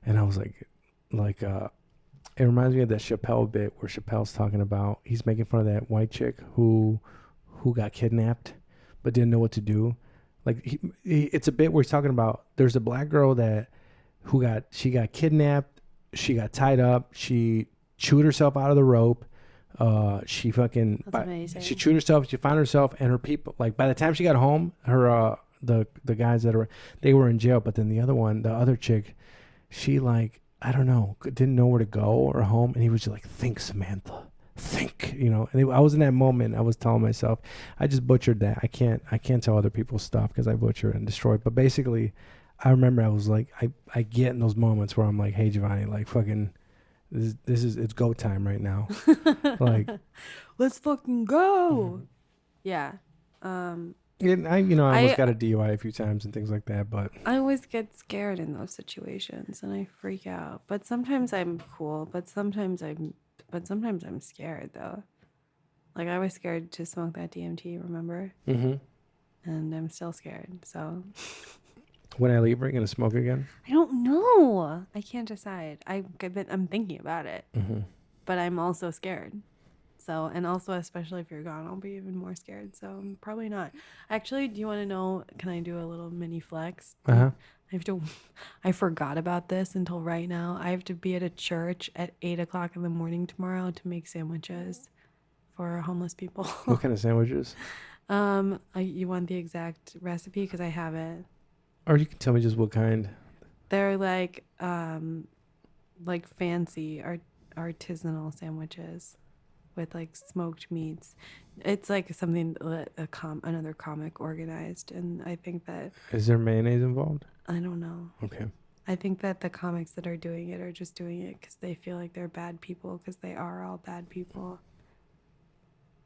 and I was like, it reminds me of that Chappelle bit where Chappelle's talking about he's making fun of that white chick who got kidnapped but didn't know what to do. Like it's a bit where he's talking about there's a black girl she got kidnapped, she got tied up, she chewed herself out of the rope. She chewed herself, she found herself and her people. Like by the time she got home, her the guys they were in jail, but then the other chick, she like, I don't know, didn't know where to go or home, and he was just like, think, Samantha, think, and I was in that moment. I was telling myself, I just butchered that. I can't tell other people's stuff because I butcher and destroy. But basically, I remember I was like, I get in those moments where I'm like, hey Jhovany, like fucking, it's go time right now. Like, let's fucking go. Mm-hmm. Yeah. And I almost got a DUI a few times and things like that, but I always get scared in those situations and I freak out. But sometimes I'm cool, but sometimes I'm scared though. Like I was scared to smoke that DMT, remember? Mm-hmm. And I'm still scared. So when I leave, are you gonna smoke again? I don't know. I can't decide. I'm thinking about it, but I'm also scared. So, and also, especially if you're gone, I'll be even more scared. So, probably not. Actually, do you want to know? Can I do a little mini flex? I forgot about this until right now. I have to be at a church at 8:00 in the morning tomorrow to make sandwiches for homeless people. What kind of sandwiches? You want the exact recipe? Because I have it. Or you can tell me just what kind. They're like fancy artisanal sandwiches with like smoked meats. It's like something that another comic organized, and I think that. Is there mayonnaise involved? I don't know. Okay. I think that the comics that are doing it are just doing it because they feel like they're bad people, because they are all bad people.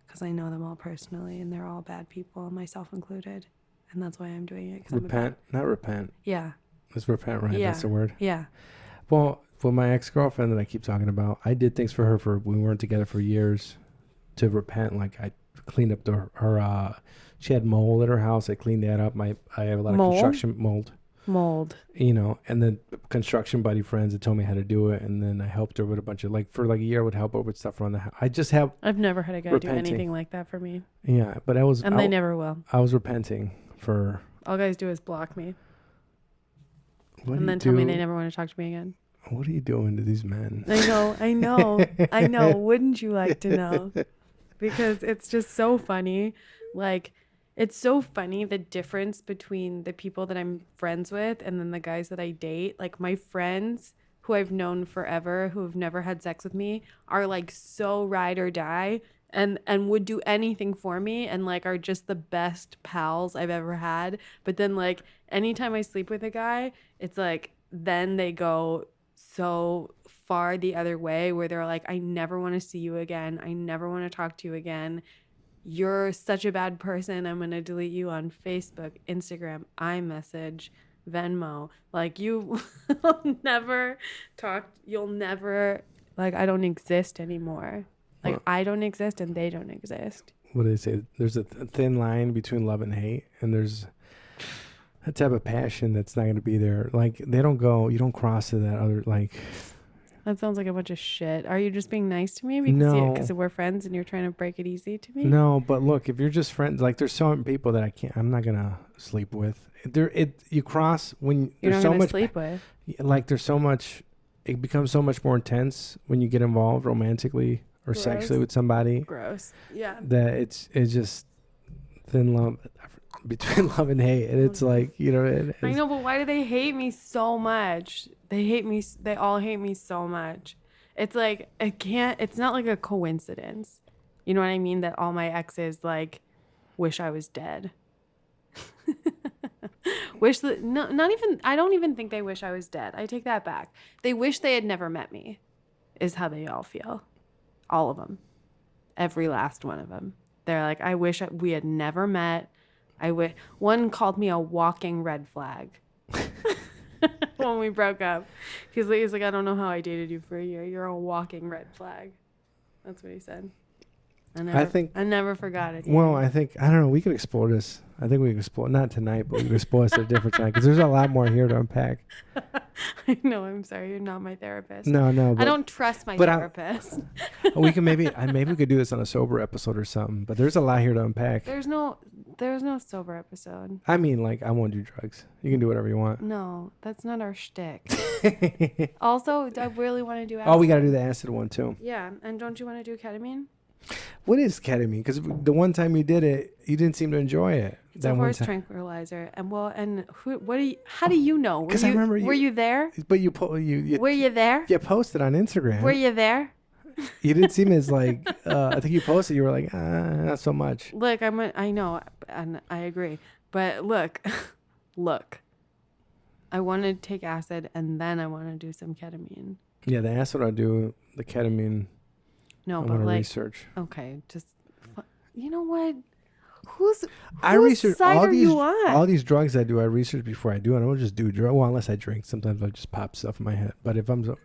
Because I know them all personally, and they're all bad people, myself included, and that's why I'm doing it. Repent, not repent. Yeah. Let's repent, right? Yeah. That's the word. Yeah. Well, with my ex-girlfriend that I keep talking about, I did things for her for we weren't together for years to repent. Like I cleaned up her she had mold at her house. I cleaned that up. I have a lot of construction mold. You know, and then construction buddy friends that told me how to do it, and then I helped her with a bunch of for a year I would help her with stuff around the house. I've never had a guy do anything like that for me. Yeah, but they never will. I was repenting for. All guys do is block me. And then tell me they never want to talk to me again. What are you doing to these men? I know. Wouldn't you like to know? Because it's just so funny. Like, it's so funny the difference between the people that I'm friends with and then the guys that I date. Like, my friends who I've known forever, who have never had sex with me, are like so ride or die and would do anything for me and like are just the best pals I've ever had. But then like anytime I sleep with a guy, it's like then they go so far the other way where they're like, I never want to see you again. I never want to talk to you again. You're such a bad person. I'm going to delete you on Facebook, Instagram, iMessage, Venmo. Like you will never talk. You'll never, like, I don't exist anymore. Like, well, I don't exist and they don't exist. What do they say? There's a thin line between love and hate. And there's a type of passion that's not going to be there. Like, you don't cross to that other, like. That sounds like a bunch of shit. Are you just being nice to me because we're friends and you're trying to break it easy to me? No, but look, if you're just friends, like there's so many people that I'm not gonna sleep with. You cross when you're there's not so gonna much sleep with. Like there's so much. It becomes so much more intense when you get involved romantically or sexually with somebody. Gross. Yeah. That it's just thin love between love and hate, and it's like I know, but why do they hate me so much? They hate me. They all hate me so much. It's like it's not like a coincidence. You know what I mean? That all my exes like wish I was dead. I don't even think they wish I was dead. I take that back. They wish they had never met me. Is how they all feel. All of them. Every last one of them. They're like, I wish we had never met. One called me a walking red flag. When we broke up. He's like, I don't know how I dated you for a year. You're a walking red flag. That's what he said. I never forgot it. Well, I don't know. We could explore this. I think we could explore, not tonight, but we could explore this at a different time because there's a lot more here to unpack. I know. I'm sorry. You're not my therapist. No. I don't trust my therapist. We can maybe we could do this on a sober episode or something, but there's a lot here to unpack. There's no sober episode. I mean, like, I won't do drugs. You can do whatever you want. No, that's not our shtick. Also, I really want to do acid. Oh, we got to do the acid one too. Yeah, and don't you want to do ketamine? What is ketamine? Because the one time you did it, you didn't seem to enjoy it. It's a horse tranquilizer. And how do you know? Because I remember were you there? But you were you there? You posted on Instagram. Were you there? You didn't seem as like. I think you posted. You were like, not so much. Look, I know, and I agree. But look. I want to take acid, and then I want to do some ketamine. Yeah, the acid I do. The ketamine. No, I'm but like research. Okay, just you know what? Whose side are you on? All these drugs I do, I research before I do. I don't just do drugs. Well, unless I drink, sometimes I just pop stuff in my head. But if I'm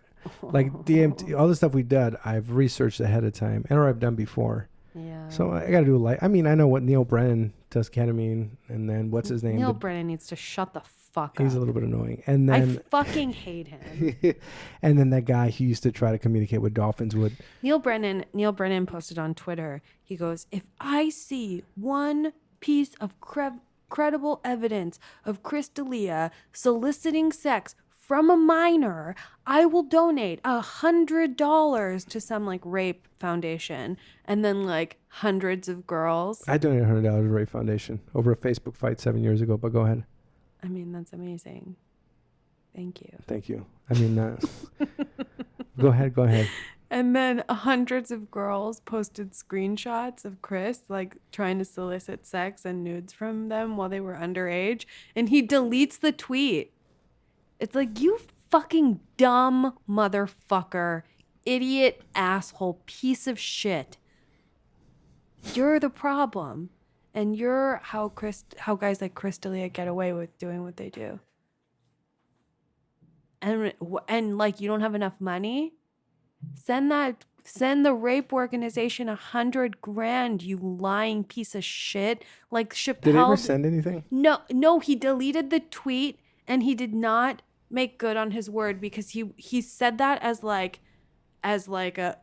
like DMT, all the stuff we did, I've researched ahead of time, or I've done before. Yeah. So I got to do I mean, I know what Neil Brennan does ketamine, and then what's his name? Neil Brennan needs to shut the fuck up. He's a little bit annoying, and then I fucking hate him. And then that guy he used to try to communicate with dolphins would. Neil Brennan posted on Twitter. He goes, "If I see one piece of credible evidence of Chris D'Elia soliciting sex from a minor, I will donate $100 to some like rape foundation." And then like hundreds of girls. I donated $100 to Rape Foundation over a Facebook fight 7 years ago. But go ahead. I mean, that's amazing. Thank you. Thank you. I mean, go ahead. And then hundreds of girls posted screenshots of Chris, like, trying to solicit sex and nudes from them while they were underage. And he deletes the tweet. It's like, you fucking dumb motherfucker, idiot, asshole, piece of shit. You're the problem. And you're how guys like Chris D'Elia get away with doing what they do. and like you don't have enough money, send the rape organization $100,000, you lying piece of shit. Like Chappelle. Did he ever send anything? No, he deleted the tweet and he did not make good on his word because he said that as like a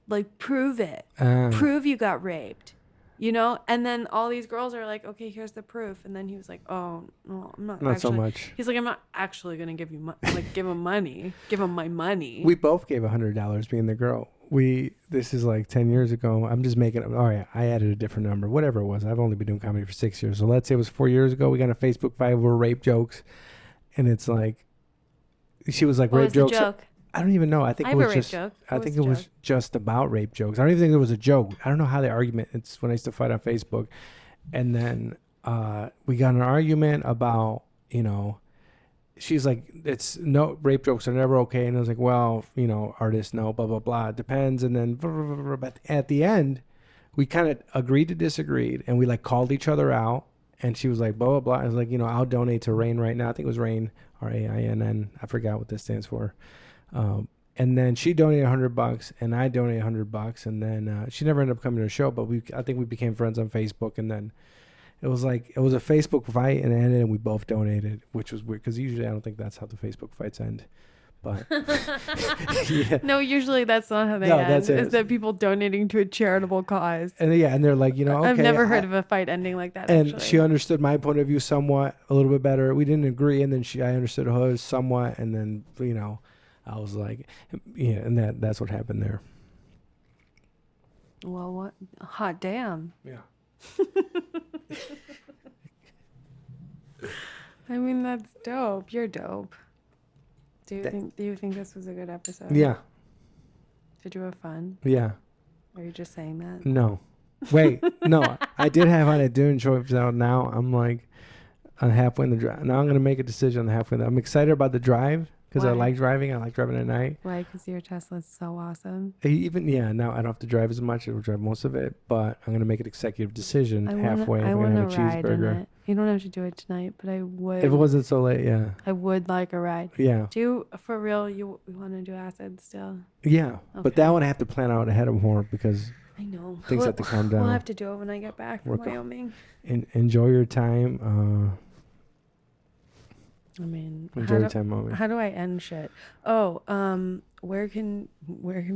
like prove it. Prove you got raped. You know, and then all these girls are like, okay, here's the proof. And then he was like, oh, no, I'm not actually, so much. He's like, I'm not actually going to give you give him money. Give him my money. We both gave $100 being the girl. This is like 10 years ago. I'm just making it. All right, I added a different number, whatever it was. I've only been doing comedy for 6 years. So let's say it was 4 years ago. We got a Facebook fight over rape jokes. And it's like, she was like, what rape was jokes. The joke? I don't even know. I think I it have was a rape just. joke. I think it was just about rape jokes. I don't even think it was a joke. I don't know how the argument. It's when I used to fight on Facebook, and then we got in an argument about, you know, she's like, it's no rape jokes are never okay, and I was like, well, you know, artists know, blah blah blah, it depends, and then but at the end, we kind of agreed to disagree, and we like called each other out, and she was like, blah blah blah. I was like, you know, I'll donate to RAIN right now. I think it was RAIN, RAINN. I forgot what this stands for. And then she donated $100 and I donated $100, and then she never ended up coming to the show, but I think we became friends on Facebook, and then it was a Facebook fight, and it ended and we both donated, which was weird because usually I don't think that's how the Facebook fights end. But yeah. No, usually that's not how they end. That's it. Is that people donating to a charitable cause. And and they're like, you know, okay, I've never heard of a fight ending like that. And actually. She understood my point of view somewhat, a little bit better. We didn't agree, and then I understood hers somewhat, and then, you know, I was like, yeah, and that's what happened there. Well, what? Hot damn. Yeah. I mean, that's dope. You're dope. Do you think this was a good episode? Yeah. Did you have fun? Yeah. Are you just saying that? No. Wait, no. I did have fun. I do enjoy it. So now I'm like, I'm halfway in the drive. Now I'm going to make a decision on the halfway. I'm excited about the drive. Because I like driving. I like driving at night. Why? Because your Tesla's so awesome. Now I don't have to drive as much. I will drive most of it. But I'm going to make an executive decision halfway. I want to have a ride in it. You don't have to do it tonight, but I would. If it wasn't so late, yeah. I would like a ride. Yeah. For real, you want to do acid still? Yeah. Okay. But that one I have to plan out ahead of more because I know. Things have to calm down. We'll have to do it when I get back from Wyoming. Enjoy your time. I mean, enjoy your time, mommy. How do I end shit? Oh, where can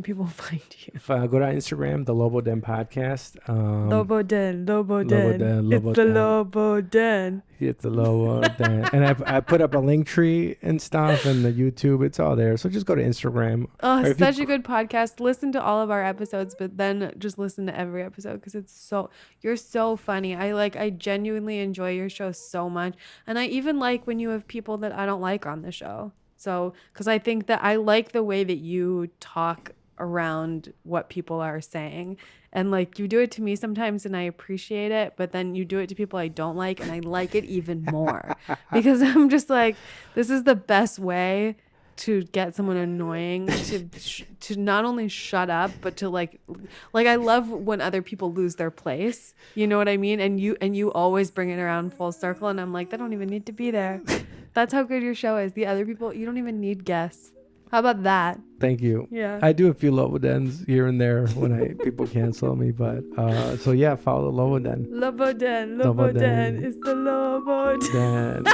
people find you? If I go to Instagram, the Lobo Den podcast. Lobo Den. It's the Lobo Den. It's the Lobo Den. And I put up a link tree and stuff, and the YouTube. It's all there. So just go to Instagram. Oh, it's such a good podcast. Listen to all of our episodes, but then just listen to every episode because you're so funny. I genuinely enjoy your show so much, and I even like when you have people that I don't like on the show. So, because I think that I like the way that you talk around what people are saying. And like you do it to me sometimes and I appreciate it, but then you do it to people I don't like and I like it even more because I'm just like, this is the best way to get someone annoying to not only shut up, but to like I love when other people lose their place. You know what I mean? And you always bring it around full circle. And I'm like, they don't even need to be there. That's how good your show is. The other people, you don't even need guests. How about that? Thank you. Yeah. I do a few Lobo Dens here and there when people cancel me, but so yeah, follow the Lobo Den. Lobo Den. It's the Lobo Den.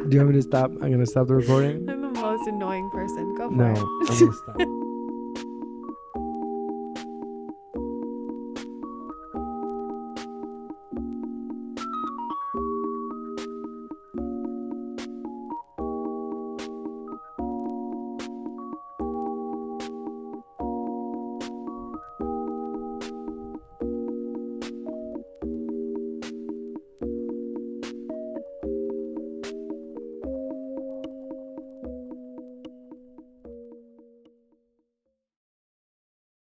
Do you want me to stop? I'm going to stop the recording. I'm the most annoying person. Go for it. No, I'm going to stop.